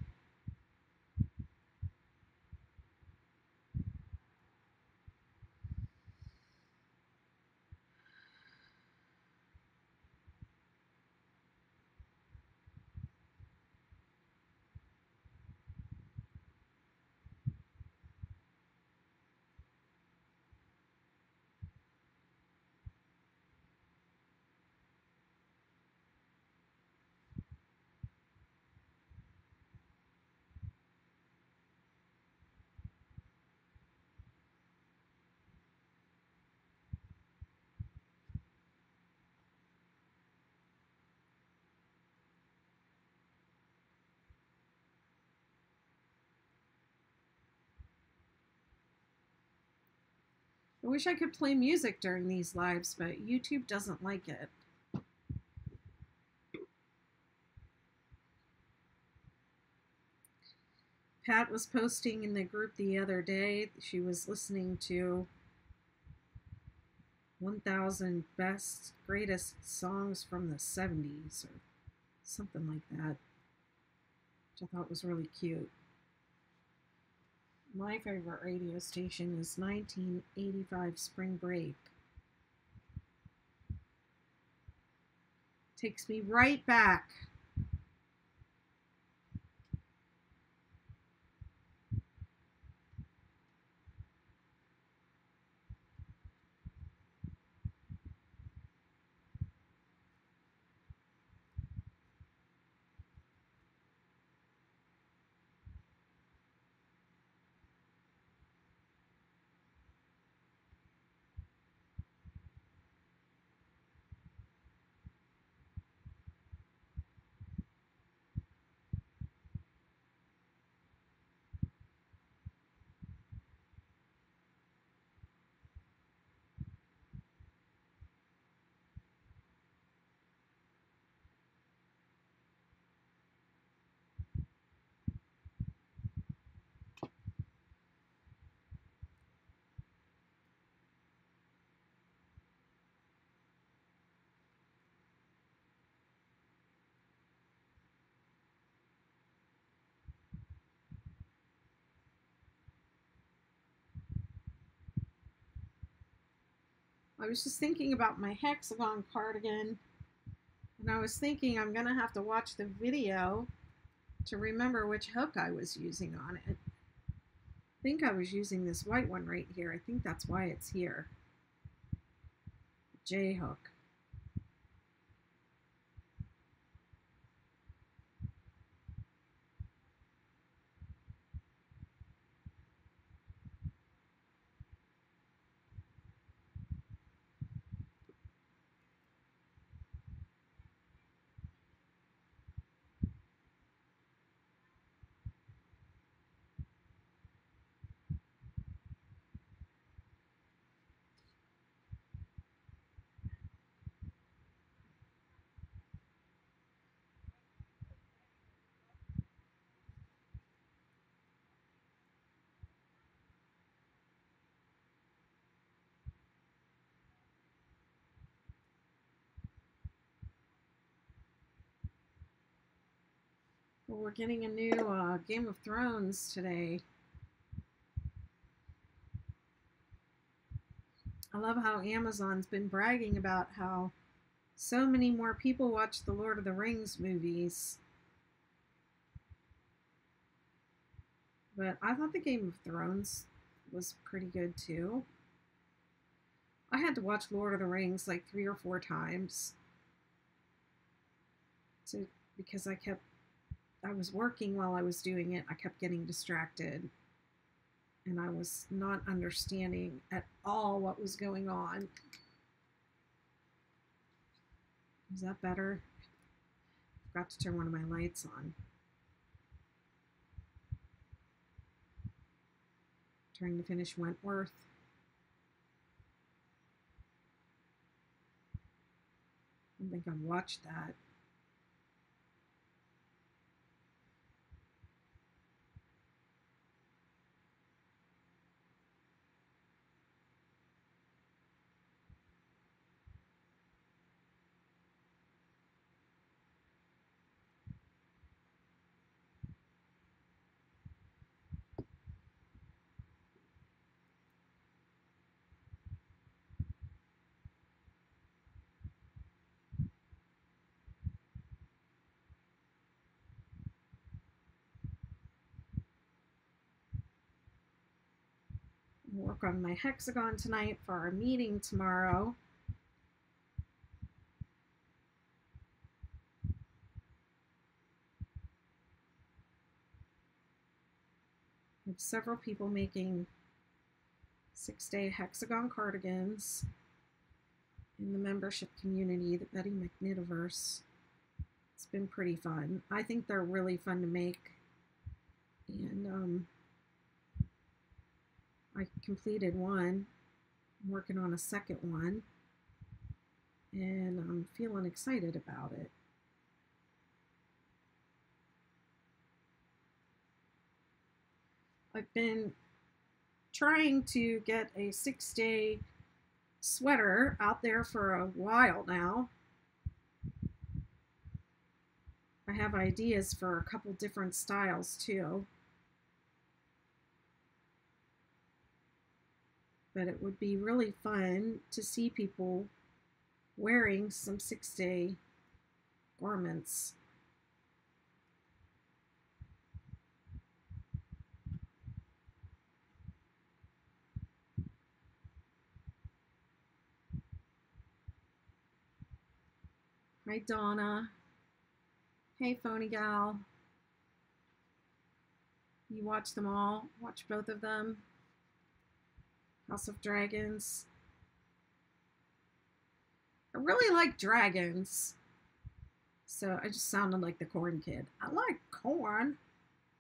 I wish I could play music during these lives, but YouTube doesn't like it. Pat was posting in the group the other day. She was listening to 1000 best, greatest songs from the 70s or something like that, which I thought was really cute. My favorite radio station is 1985 Spring Break. Takes me right back. I was just thinking about my hexagon cardigan And I was thinking I'm going to have to watch the video to remember which hook I was using on it. I think I was using this white one right here. I think that's why it's here. J hook. Well, we're getting a new Game of Thrones today. I love how Amazon's been bragging about how so many more people watch the Lord of the Rings movies. But I thought the Game of Thrones was pretty good too. I had to watch Lord of the Rings like 3 or 4 times because I was working while I was doing it. I kept getting distracted and I was not understanding at all what was going on. Is that better? I forgot to turn one of my lights on. Trying to finish Wentworth. I don't think I've watched that. Work on my hexagon tonight for our meeting tomorrow. We have several people making 6-day hexagon cardigans in the membership community, the Betty McKnitiverse. It's been pretty fun. I think they're really fun to make. And I completed one. I'm working on a second one. And I'm feeling excited about it. I've been trying to get a 6-day sweater out there for a while now. I have ideas for a couple different styles too. But it would be really fun to see people wearing some 6-day garments. Hi, Donna. Hey, Phony Gal. You watch them all? Watch both of them? House of Dragons. I really like dragons. So I just sounded like the corn kid. I like corn.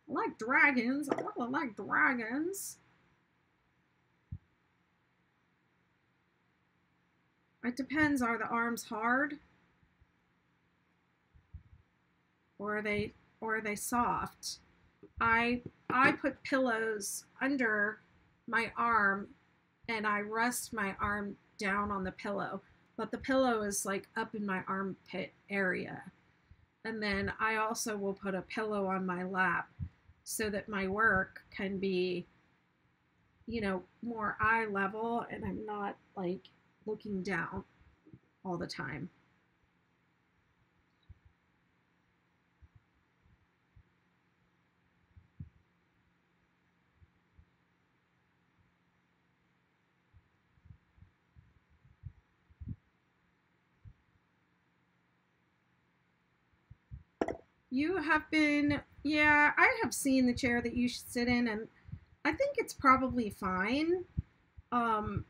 I like dragons. I really like dragons. It depends. Are the arms hard? Or are they soft? I put pillows under my arm and I rest my arm down on the pillow, but the pillow is like up in my armpit area. And then I also will put a pillow on my lap so that my work can be, you know, more eye level and I'm not like looking down all the time. You have been, yeah, I have seen the chair that you should sit in, and I think it's probably fine. Um,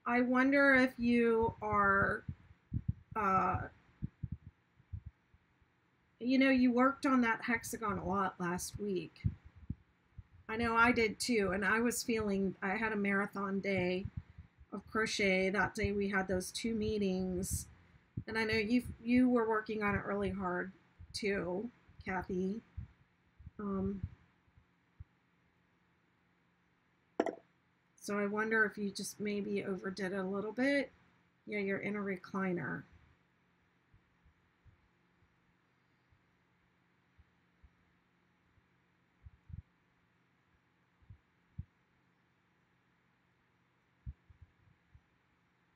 I wonder if you are, uh, you worked on that hexagon a lot last week. I know I did too, and I was feeling I had a marathon day of crochet. That day we had those 2 meetings, and I know you were working on it really hard too, Kathy. Um, so I wonder if you just maybe overdid it a little bit. Yeah, you're in a recliner.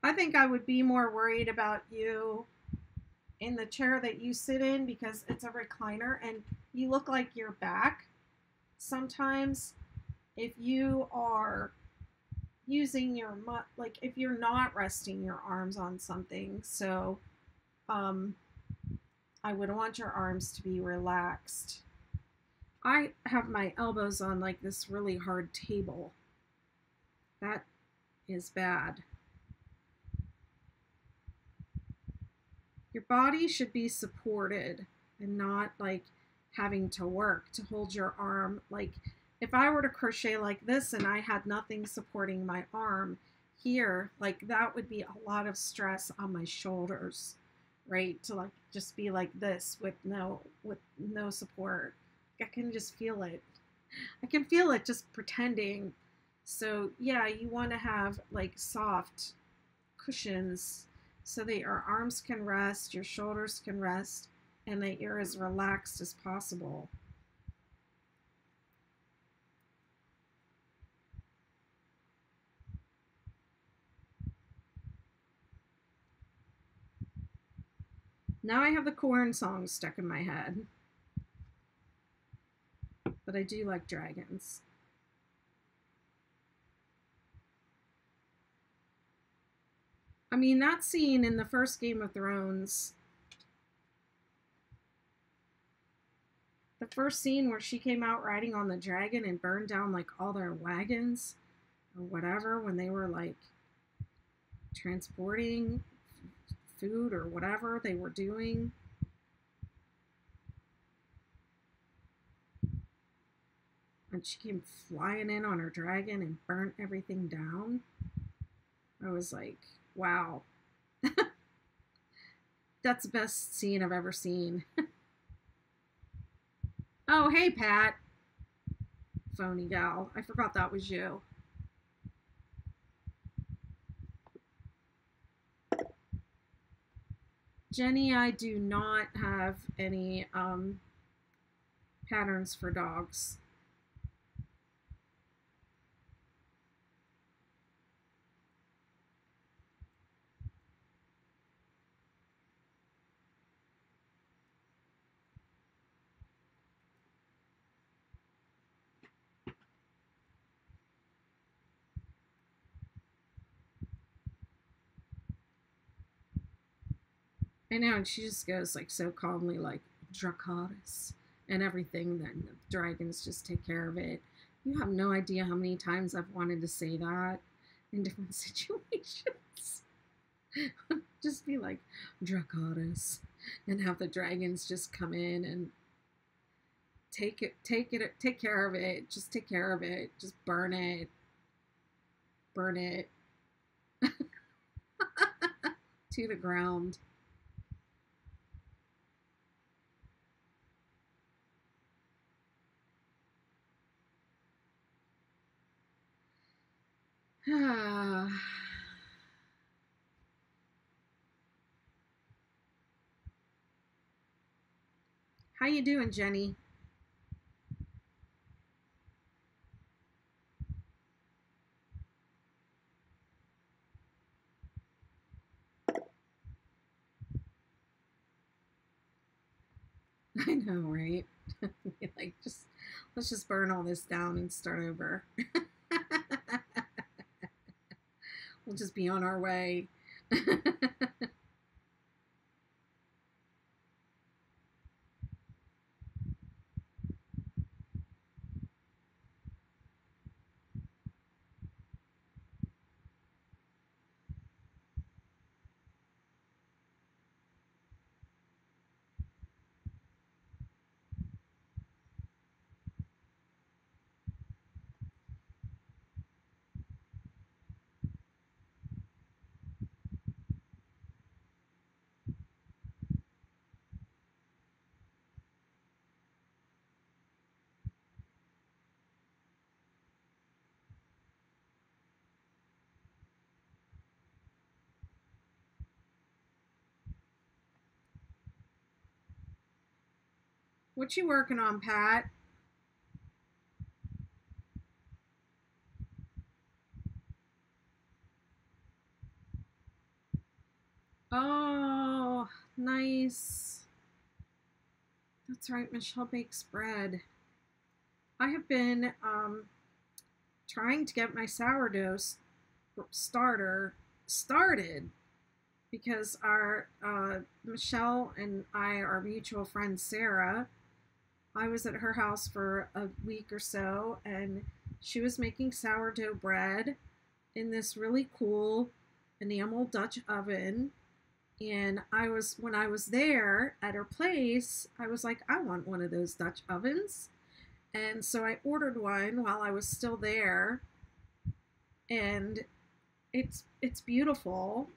I think I would be more worried about you in the chair that you sit in because it's a recliner and you look like you're back. Sometimes if you are using your like if you're not resting your arms on something, so um I would want your arms to be relaxed. I have my elbows on like this really hard table. That is bad. Your body should be supported and not like having to work to hold your arm. Like if I were to crochet like this and I had nothing supporting my arm here, like that would be a lot of stress on my shoulders, right? To like just be like this with no support. I can just feel it. I can feel it just pretending. So yeah, you want to have like soft cushions so that your arms can rest, your shoulders can rest, and that you're as relaxed as possible. Now I have the corn song stuck in my head, but I do like dragons. I mean, that scene in the first Game of Thrones, the first scene where she came out riding on the dragon and burned down like all their wagons or whatever when they were like transporting food or whatever they were doing. And she came flying in on her dragon and burnt everything down. I was like, wow. That's the best scene I've ever seen. Oh, hey, Pat. Phony gal. I forgot that was you. Jenny, I do not have any patterns for dogs. I know, and she just goes like so calmly, like Dracarys and everything. Then the dragons just take care of it. You have no idea how many times I've wanted to say that in different situations. Just be like Dracarys and have the dragons just come in and take care of it. Just take care of it. Just burn it to the ground. How you doing, Jenny? I know, right? Like, just let's just burn all this down and start over. We'll just be on our way. What you working on, Pat? Oh, nice. That's right, Michelle bakes bread. I have been trying to get my sourdough starter started because our Michelle and I, our mutual friend Sarah, I was at her house for a week or so, and she was making sourdough bread in this really cool enamel Dutch oven. And when I was there at her place, I was like, I want one of those Dutch ovens. And so I ordered one while I was still there, and it's beautiful,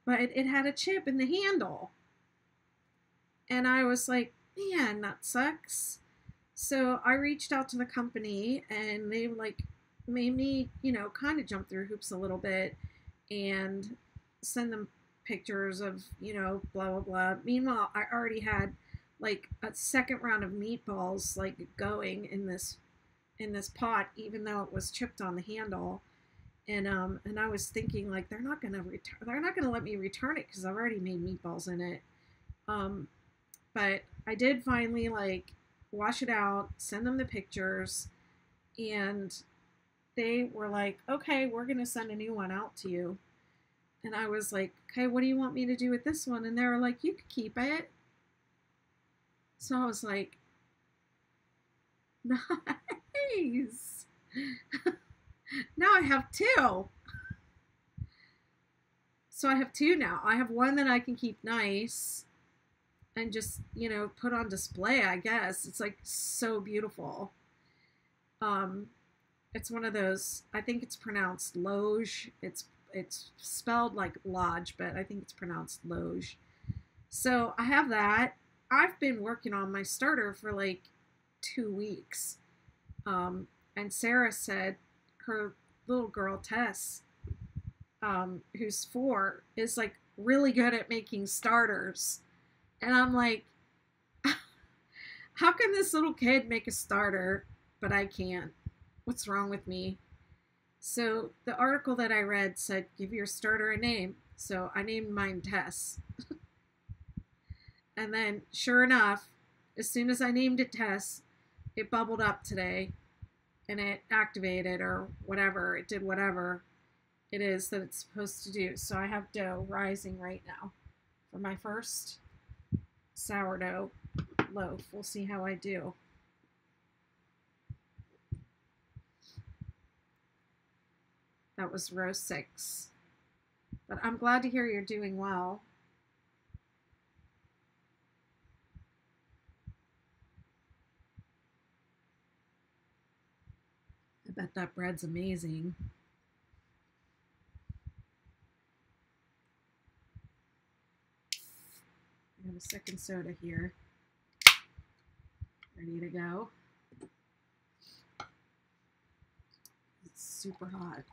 but it had a chip in the handle. And I was like, man, that sucks. So I reached out to the company, and they like made me, kind of jump through hoops a little bit and send them pictures of, blah blah blah. Meanwhile, I already had like a second round of meatballs like going in this pot, even though it was chipped on the handle. And I was thinking like they're not gonna let me return it because I've already made meatballs in it. But I did finally like wash it out, send them the pictures, and they were like, okay, we're gonna send a new one out to you. And I was like, okay, what do you want me to do with this one? And they were like, you can keep it. So I was like, nice. Now I have two. So I have two now. I have one that I can keep nice and just, put on display, I guess. It's like so beautiful. It's one of those, I think it's pronounced loge. It's spelled like lodge, but I think it's pronounced loge. So I have that. I've been working on my starter for like 2 weeks. And Sarah said her little girl Tess, who's 4, is like really good at making starters. And I'm like, how can this little kid make a starter, but I can't? What's wrong with me? So the article that I read said, give your starter a name. So I named mine Tess. And then, sure enough, as soon as I named it Tess, it bubbled up today. And it activated or whatever. It did whatever it is that it's supposed to do. So I have dough rising right now for my first sourdough loaf. We'll see how I do. That was row 6. But I'm glad to hear you're doing well. I bet that bread's amazing. I have a second soda here. Ready to go. It's super hot.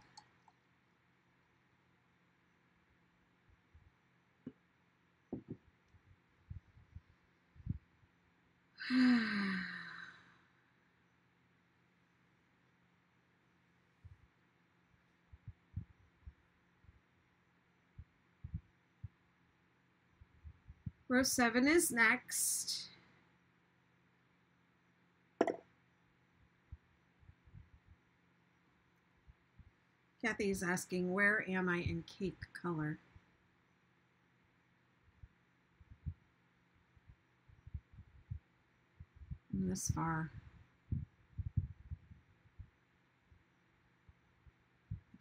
Row 7 is next. Kathy is asking, where am I in cake color? I'm this far. I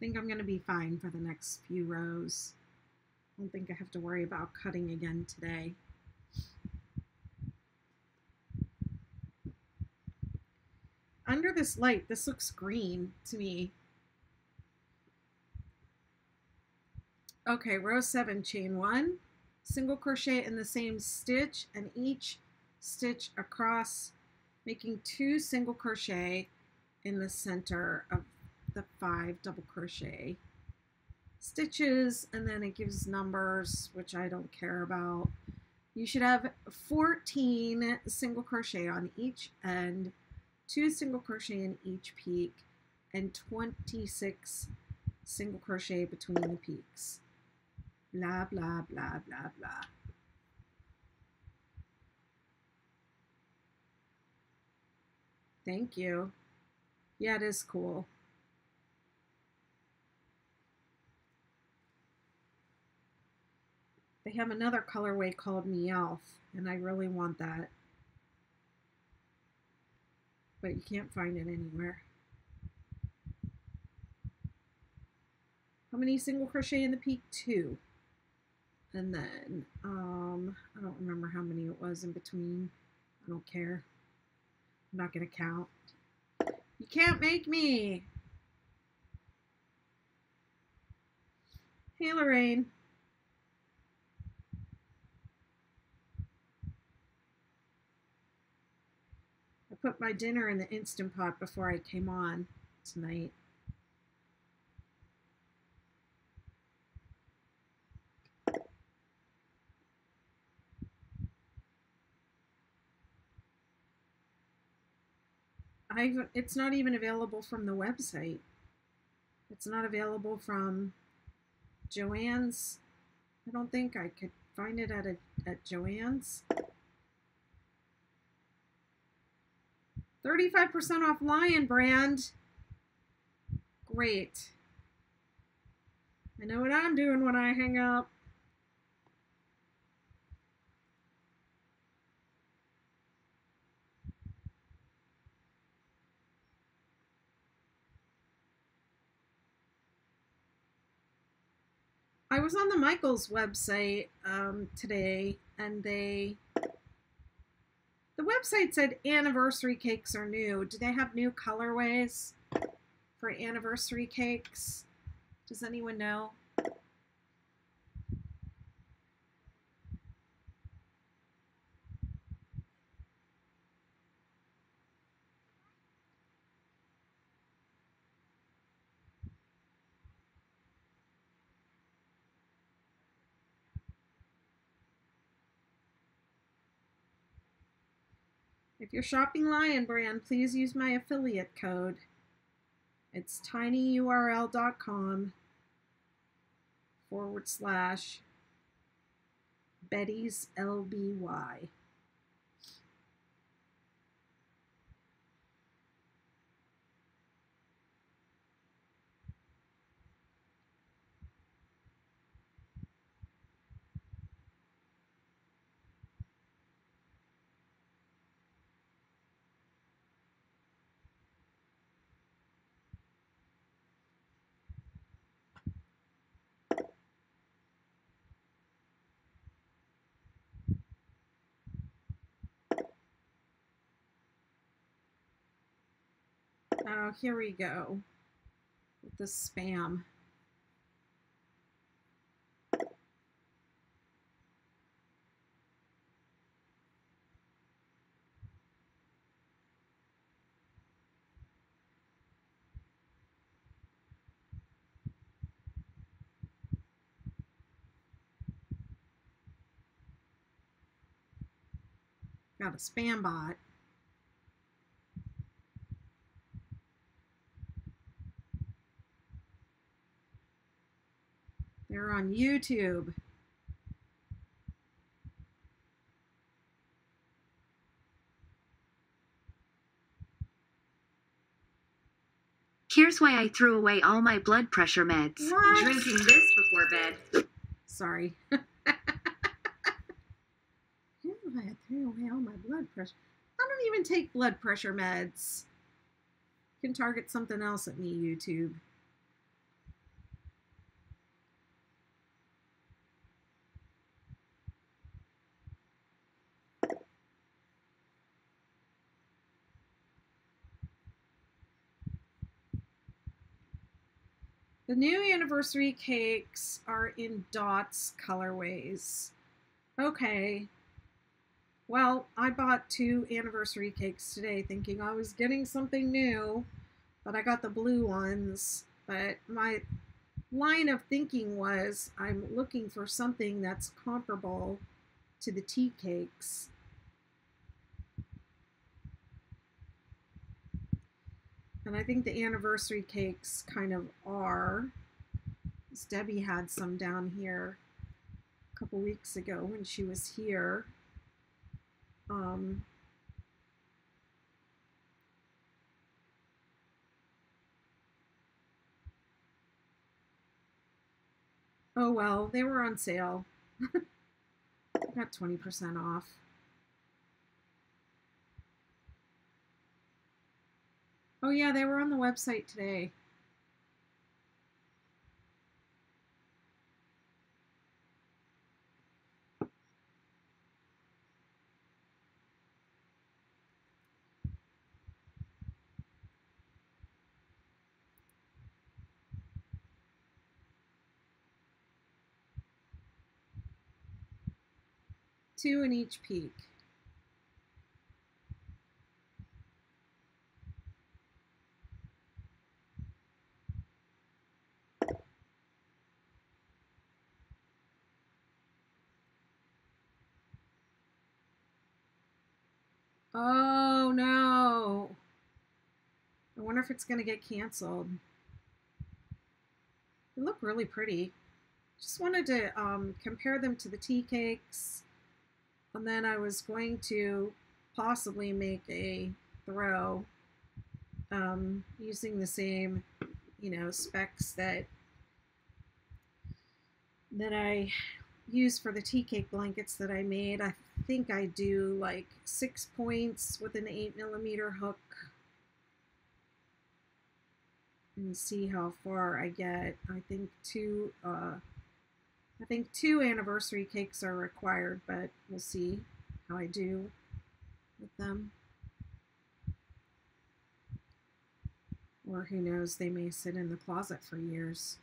think I'm going to be fine for the next few rows. I don't think I have to worry about cutting again today. Under this light, this looks green to me. Okay, row 7, chain 1, single crochet in the same stitch, and each stitch across, making 2 single crochet in the center of the 5 double crochet stitches, and then it gives numbers, which I don't care about. You should have 14 single crochet on each end, 2 single crochet in each peak, and 26 single crochet between the peaks. Blah, blah, blah, blah, blah. Thank you. Yeah, it is cool. They have another colorway called Meowth, and I really want that. But you can't find it anywhere. How many single crochet in the peak? 2. And then, I don't remember how many it was in between. I don't care. I'm not going to count. You can't make me. Hey, Lorraine. I put my dinner in the Instant Pot before I came on tonight. It's not even available from the website. It's not available from Joann's. I don't think I could find it at Joann's. 35% off Lion brand. Great. I know what I'm doing when I hang up. I was on the Michaels website today, and the website said anniversary cakes are new. Do they have new colorways for anniversary cakes? Does anyone know? If you're shopping Lion brand, please use my affiliate code. It's tinyurl.com/Betty's LBY. Oh, here we go with the spam. Got a spam bot. They're on YouTube. Here's why I threw away all my blood pressure meds. What? Drinking this before bed. Sorry. Here's why I threw away all my blood pressure. I don't even take blood pressure meds. You can target something else at me, YouTube. The new anniversary cakes are in dots colorways. Okay. Well, I bought 2 anniversary cakes today thinking I was getting something new, but I got the blue ones. But my line of thinking was I'm looking for something that's comparable to the tea cakes. And I think the anniversary cakes kind of are. Debbie had some down here a couple weeks ago when she was here. Oh well, they were on sale. I got 20% off. Oh yeah, they were on the website today. Two in each peak. Oh no. I wonder if it's going to get canceled. They look really pretty. Just wanted to compare them to the tea cakes. And then I was going to possibly make a throw using the same, specs that I use for the tea cake blankets that I made. I think I do like 6 points with an 8mm hook and see how far I get. I think two anniversary cakes are required, but we'll see how I do with them. Or who knows, they may sit in the closet for years.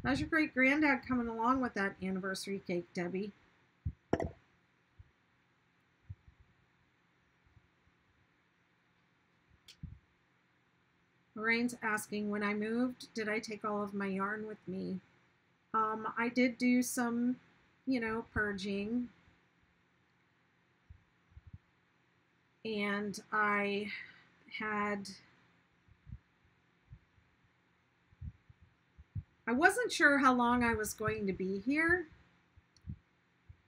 How's your great granddad coming along with that anniversary cake, Debbie? Lorraine's asking, when I moved, did I take all of my yarn with me? I did do some, purging. And I wasn't sure how long I was going to be here.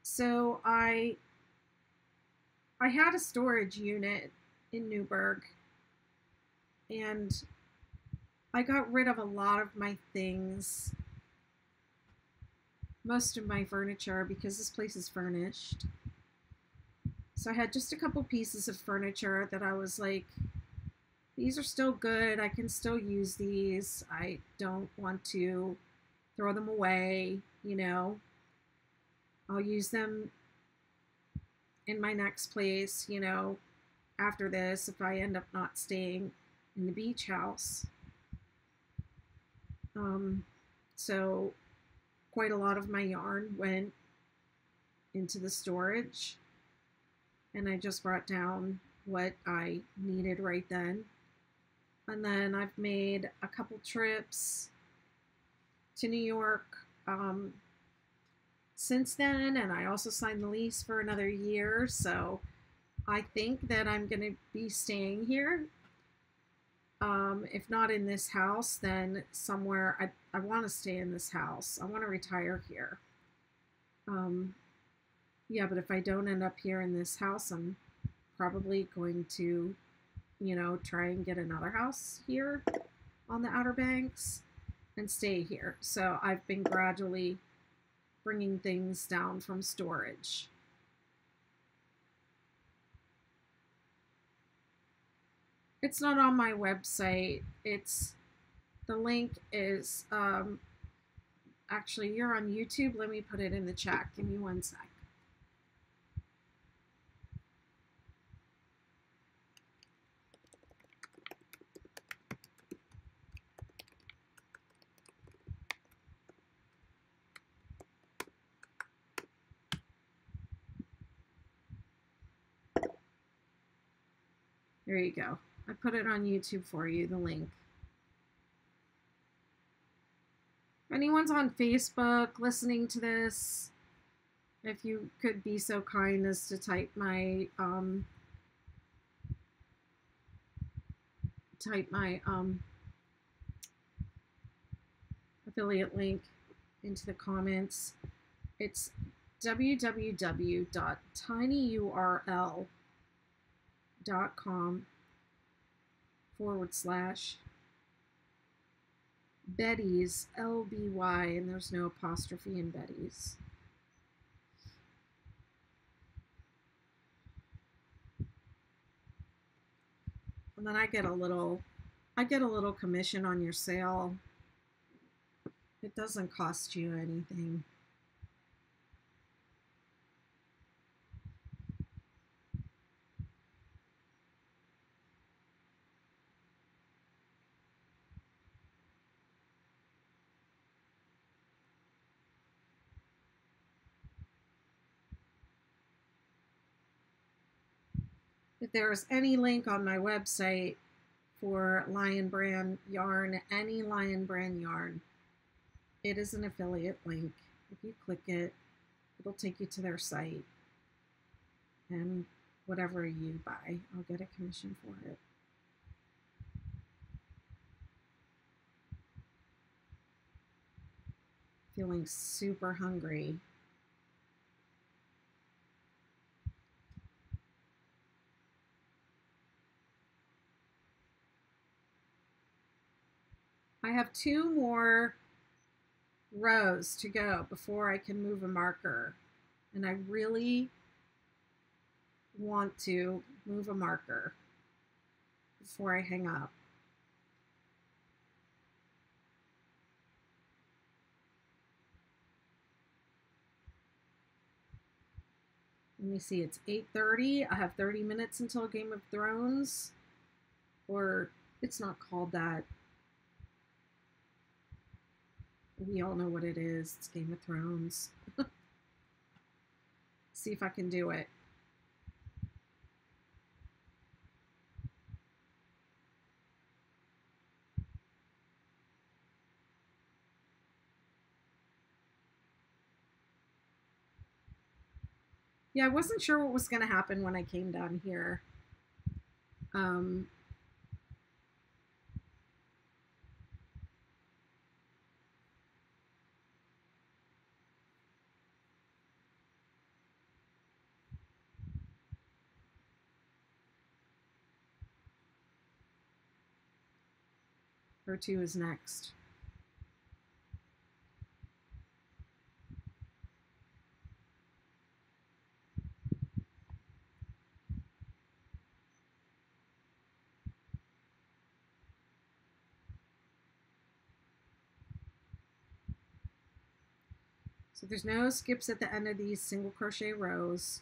So I had a storage unit in Newburgh, and I got rid of a lot of my things, most of my furniture, because this place is furnished. So I had just a couple pieces of furniture that I was like, these are still good. I can still use these. I don't want to throw them away, I'll use them in my next place, after this, if I end up not staying in the beach house. So quite a lot of my yarn went into the storage, and I just brought down what I needed right then. And then I've made a couple trips to New York since then, and I also signed the lease for another year, so I think that I'm going to be staying here. If not in this house, then somewhere. I want to stay in this house. I want to retire here. Yeah, but if I don't end up here in this house, I'm probably going to you know, try and get another house here on the Outer Banks and stay here. So I've been gradually bringing things down from storage. It's not on my website. The link is actually, you're on YouTube. Let me put it in the chat. Give me one sec. There you go. I put it on YouTube for you, the link. If anyone's on Facebook listening to this, if you could be so kind as to type my affiliate link into the comments. It's www.tinyurl.com/Betty's LBY, and there's no apostrophe in Betty's. And then I get a little commission on your sale. It doesn't cost you anything. If there's any link on my website for Lion Brand yarn, any Lion Brand yarn, it is an affiliate link. If you click it, it'll take you to their site. And whatever you buy, I'll get a commission for it. Feeling super hungry. I have 2 more rows to go before I can move a marker. And I really want to move a marker before I hang up. Let me see, it's 8:30. I have 30 minutes until Game of Thrones. Or it's not called that. We all know what it is. It's Game of Thrones. See if I can do it. Yeah, I wasn't sure what was going to happen when I came down here. Row 2 is next. So there's no skips at the end of these single crochet rows.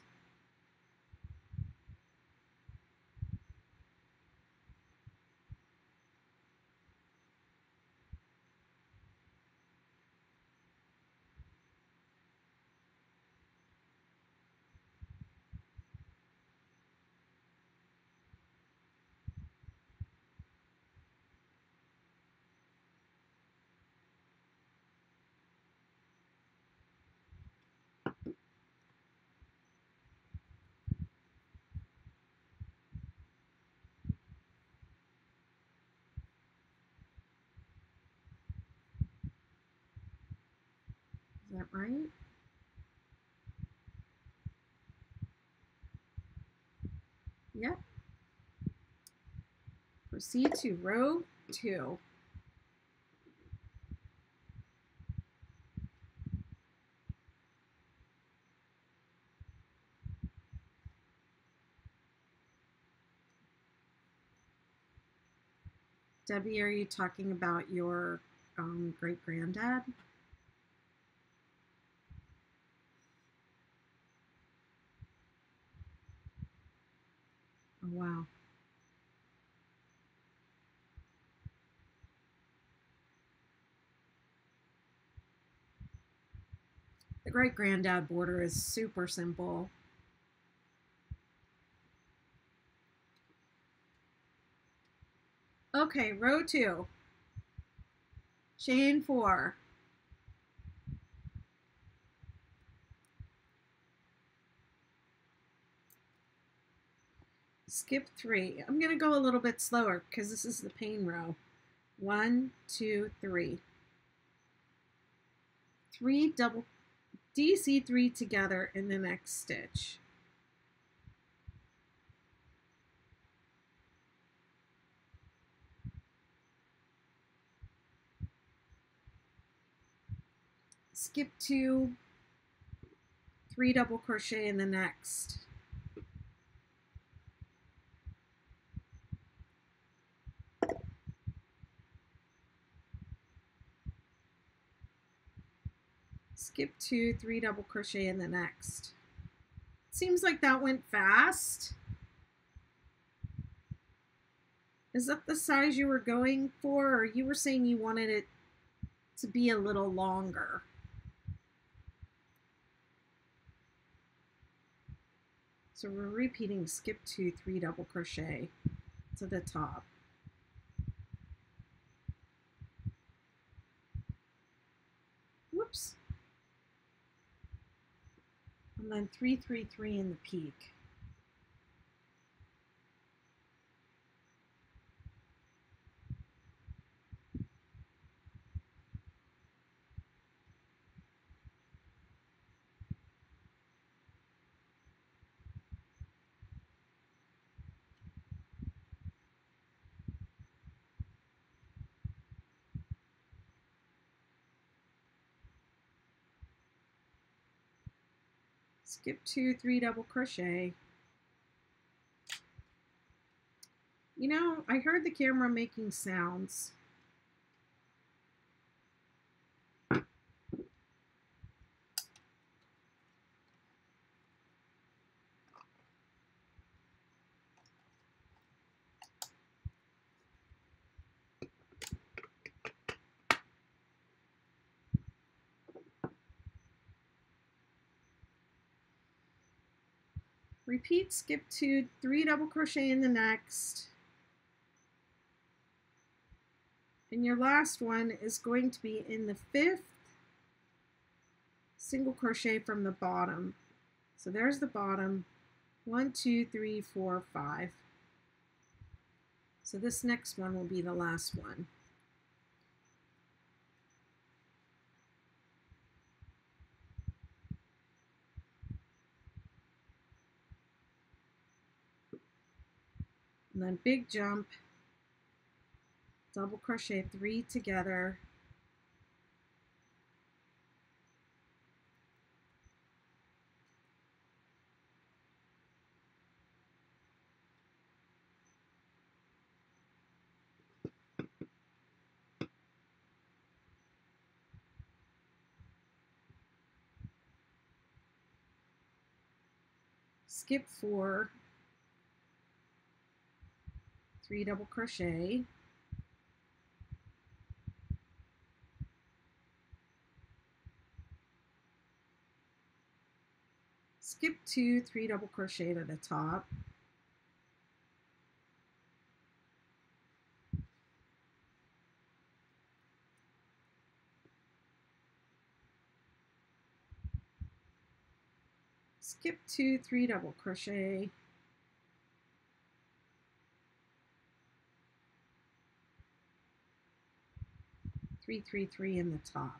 Is that right? Yep. Proceed to row 2. Debbie, are you talking about your great-granddad? Oh, wow. The great-granddad border is super simple. Okay, row 2. Chain 4. Skip 3. I'm going to go a little bit slower because this is the pain row. 1, 2, 3. 3 double DC3 together in the next stitch. Skip 2, 3 double crochet in the next. Skip 2, 3 double crochet in the next. Seems like that went fast. Is that the size you were going for, or you were saying you wanted it to be a little longer? So we're repeating skip 2, 3 double crochet to the top. Whoops. And then 3, 3, 3 in the peak. Skip 2, 3 double crochet. You know, I heard the camera making sounds. Repeat skip 2, 3 double crochet in the next. And your last one is going to be in the 5th single crochet from the bottom. So there's the bottom. 1, 2, 3, 4, 5. So this next one will be the last one. And then big jump, double crochet 3 together, skip 4, 3 double crochet, skip 2, 3 double crochet to the top, skip 2, 3 double crochet, three, 3, 3 in the top.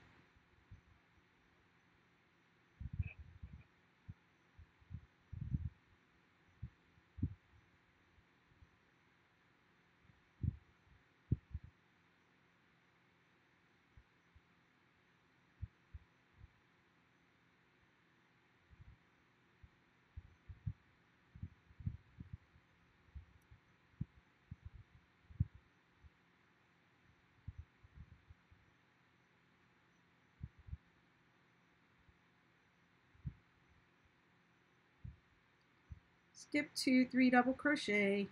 skip 2, 3 double crochet,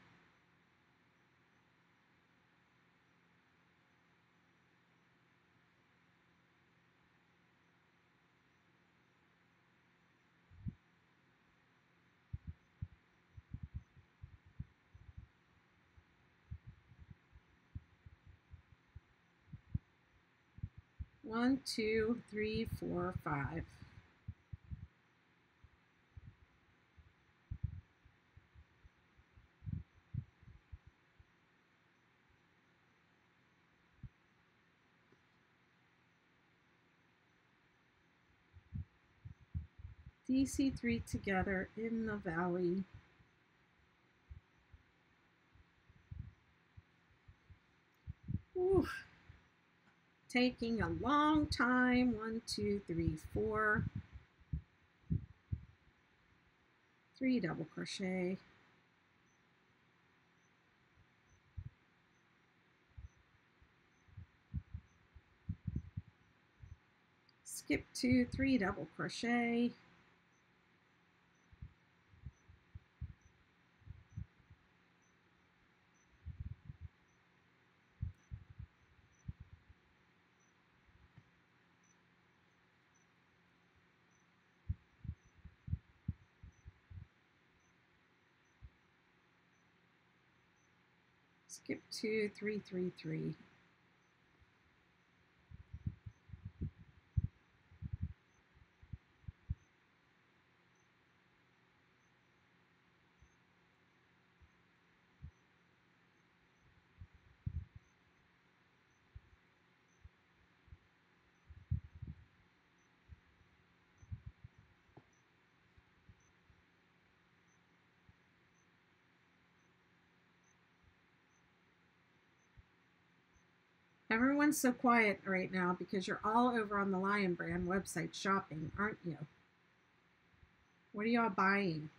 one, 2, 3, 4, 5. DC3 together in the valley. Oof. Taking a long time. 1, 2, 3, 4. 3 double crochet. Skip 2, 3 double crochet. Skip 2, 3, 3, 3. Everyone's so quiet right now because you're all over on the Lion Brand website shopping, aren't you? What are y'all buying?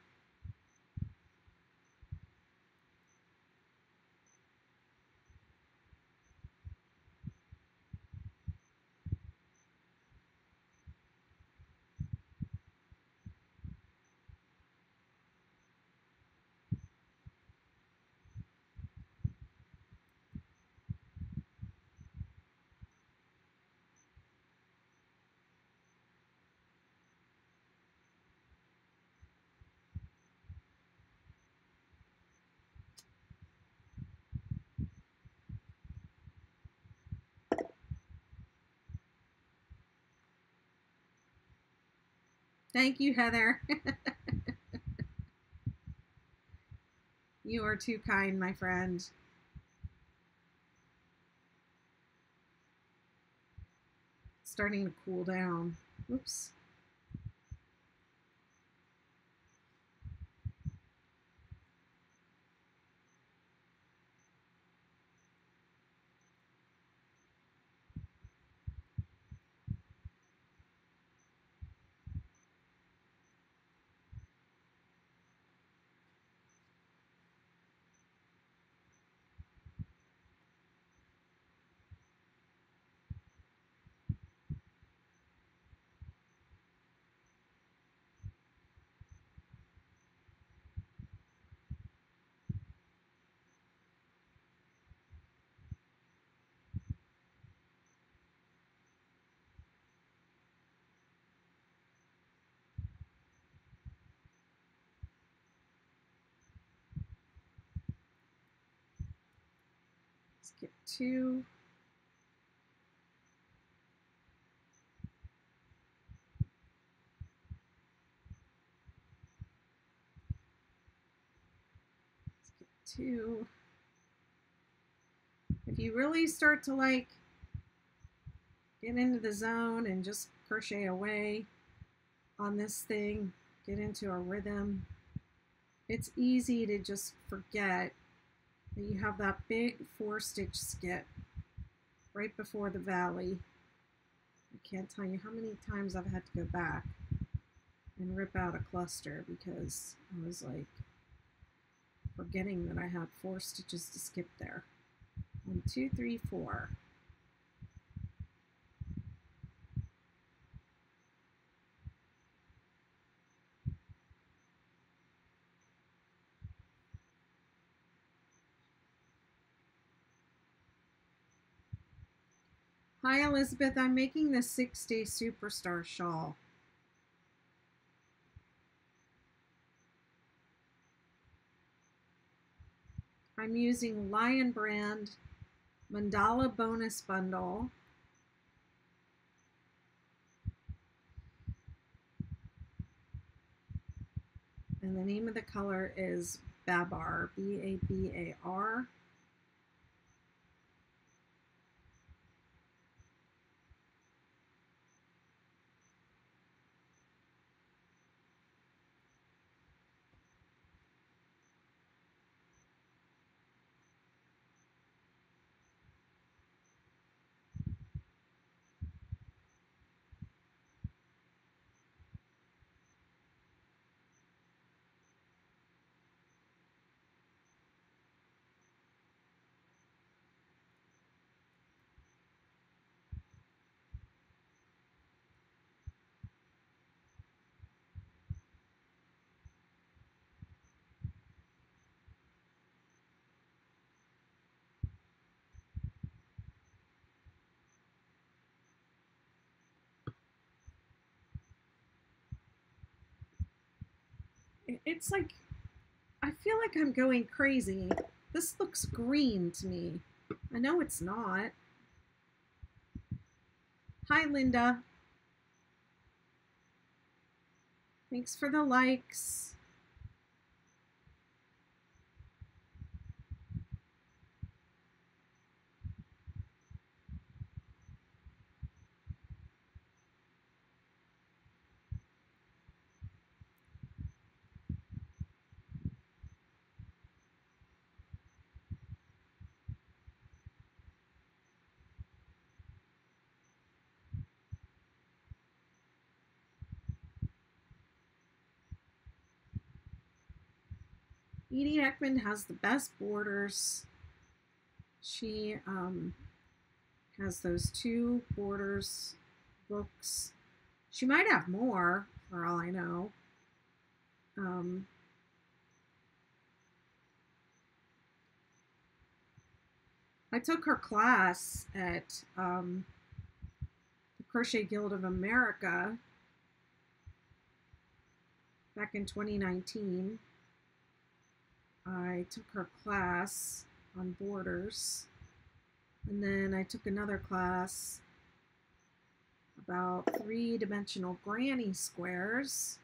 Thank you, Heather. You are too kind, my friend. It's starting to cool down. Oops. Skip 2. Skip 2. If you really start to like get into the zone and just crochet away on this thing, get into a rhythm, it's easy to just forget that you have that big 4-stitch skip right before the valley. I can't tell you how many times I've had to go back and rip out a cluster because I was like forgetting that I had 4 stitches to skip there. 1, 2, 3, 4. Hi, Elizabeth. I'm making the 6-day superstar shawl. I'm using Lion Brand Mandala Bonus Bundle. And the name of the color is Babar, B-A-B-A-R. It's like, I feel like I'm going crazy. This looks green to me. I know it's not. Hi, Linda. Thanks for the likes. Edie Heckman has the best borders. She has those 2 borders books. She might have more, for all I know. I took her class at the Crochet Guild of America back in 2019. I took her class on borders, and then I took another class about 3-dimensional granny squares.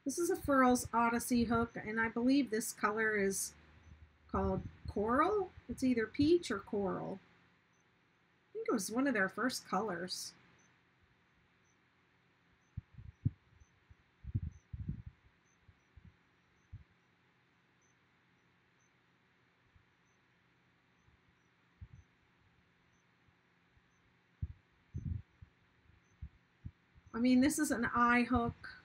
This is a Furls Odyssey hook, and I believe this color is called Coral. It's either peach or coral. I think it was one of their first colors. I mean, this is an eye hook.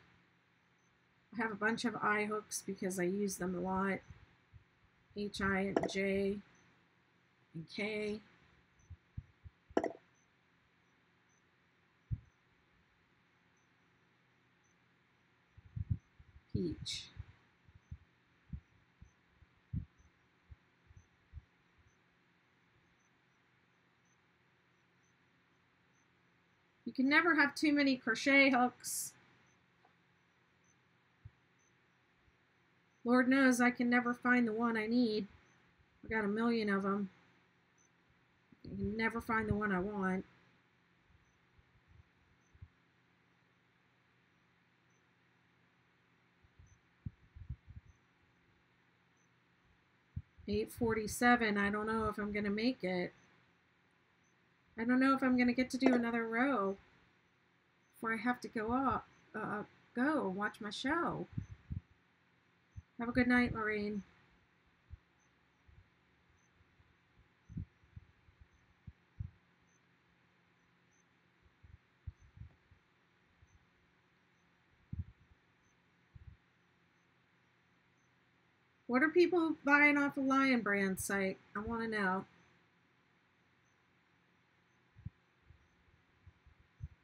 I have a bunch of eye hooks because I use them a lot. H, I, J, and K. Peach. You can never have too many crochet hooks. Lord knows I can never find the one I need. I got a million of them. I can never find the one I want. $8.47. I don't know if I'm gonna make it. I don't know if I'm gonna get to do another row before I have to go up, go watch my show. Have a good night, Lorraine. What are people buying off a Lion Brand site? I want to know.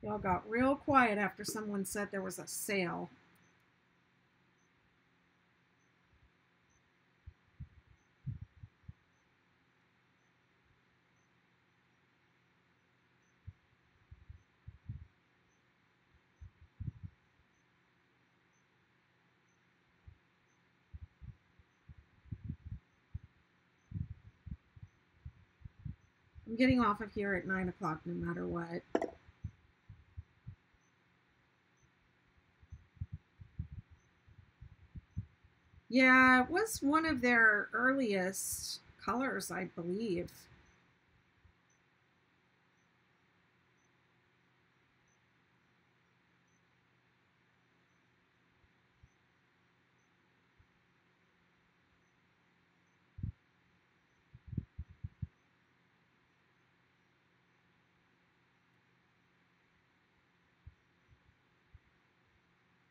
Y'all got real quiet after someone said there was a sale. I'm getting off of here at 9 o'clock no matter what. Yeah, it was one of their earliest colors, I believe.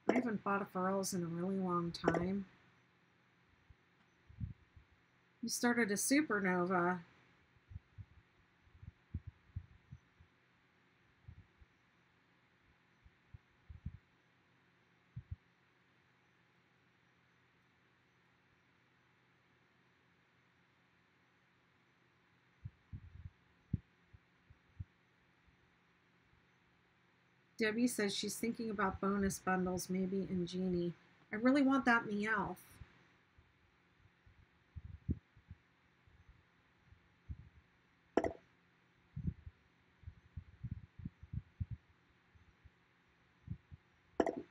I haven't bought a furls in a really long time. You started a supernova. Debbie says she's thinking about bonus bundles, maybe in Genie. I really want that Meowth.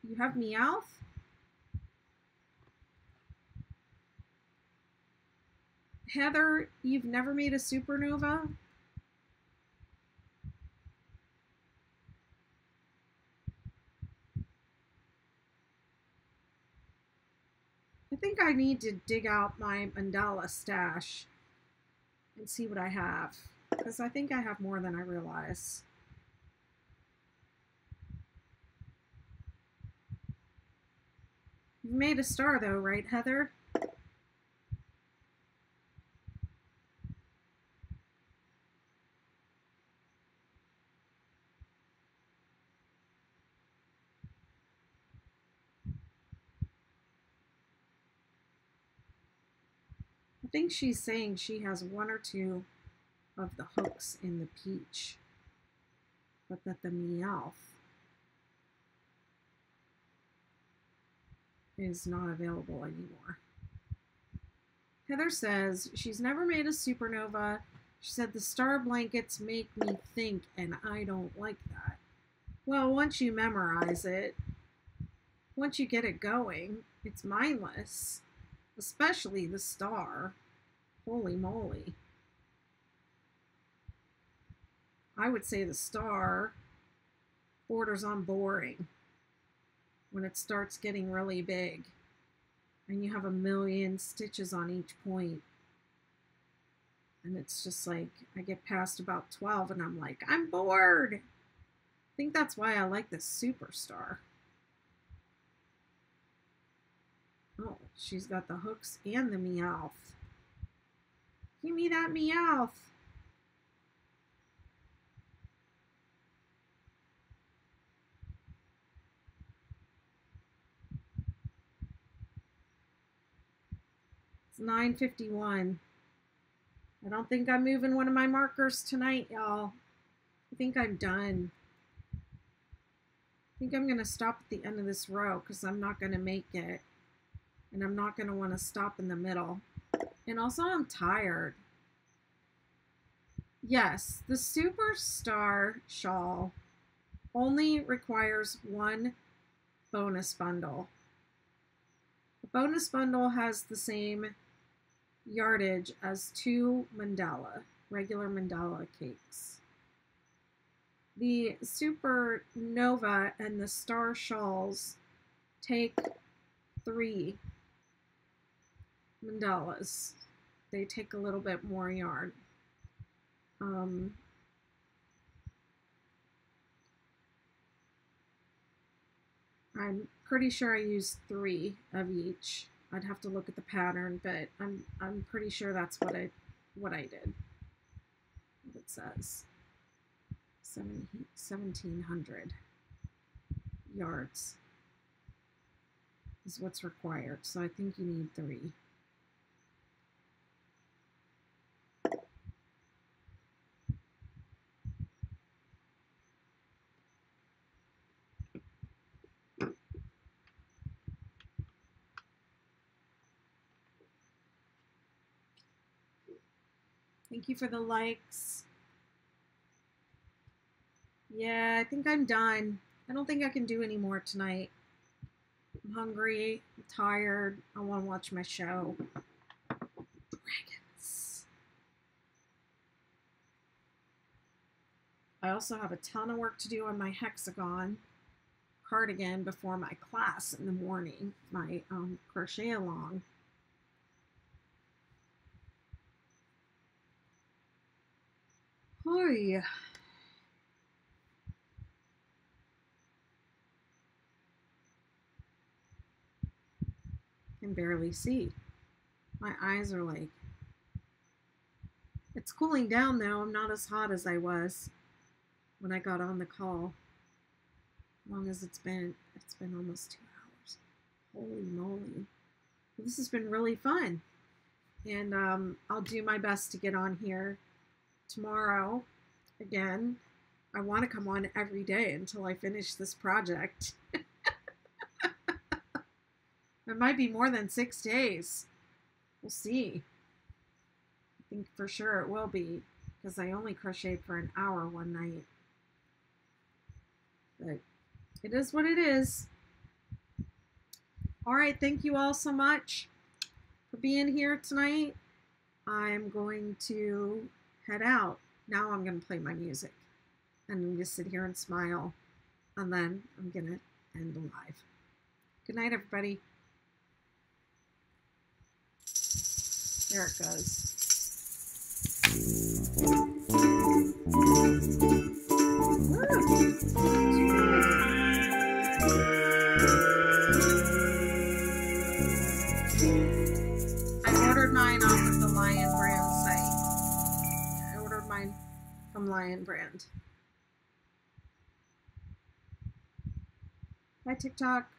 You have Meowth? Heather, you've never made a supernova? I think I need to dig out my mandala stash and see what I have, because I think I have more than I realize. You made a star though, right, Heather? I think she's saying she has one or two of the hooks in the peach, but that the Meowth is not available anymore. Heather says she's never made a supernova. She said the star blankets make me think, and I don't like that. Well, once you memorize it, once you get it going, it's mindless, especially the star. Holy moly. I would say the star borders on boring when it starts getting really big and you have a million stitches on each point. And it's just like, I get past about 12 and I'm like, I'm bored. I think that's why I like this superstar. Oh, she's got the hooks and the Meowth. Give me that Meowth. It's 9:51. I don't think I'm moving one of my markers tonight, y'all. I think I'm done. I think I'm going to stop at the end of this row because I'm not going to make it. And I'm not going to want to stop in the middle. And also, I'm tired. Yes, the Superstar Shawl only requires one bonus bundle. The bonus bundle has the same yardage as 2 mandala, regular mandala cakes. The Supernova and the Star Shawls take 3 mandalas. They take a little bit more yarn. I'm pretty sure I used 3 of each. I'd have to look at the pattern, but I'm pretty sure that's what I did. What it says. 1700 yards is what's required. So I think you need 3. Thank you for the likes. Yeah, I think I'm done. I don't think I can do any more tonight. I'm hungry, I'm tired, I want to watch my show. Dragons. I also have a ton of work to do on my hexagon cardigan before my class in the morning, my crochet along. Hi. I can barely see. My eyes are like, it's cooling down though. I'm not as hot as I was when I got on the call. As long as it's been almost 2 hours. Holy moly. This has been really fun. And I'll do my best to get on here tomorrow again. I want to come on every day until I finish this project. It might be more than 6 days. We'll see. I think for sure it will be, because I only crocheted for an hour one night. But it is what it is. All right, thank you all so much for being here tonight. I'm going to head out. Now I'm going to play my music. And I'm going to sit here and smile. And then I'm going to end the live. Good night, everybody. There it goes. I ordered mine off of the Lion Brand site. I ordered mine from Lion Brand. Bye, TikTok.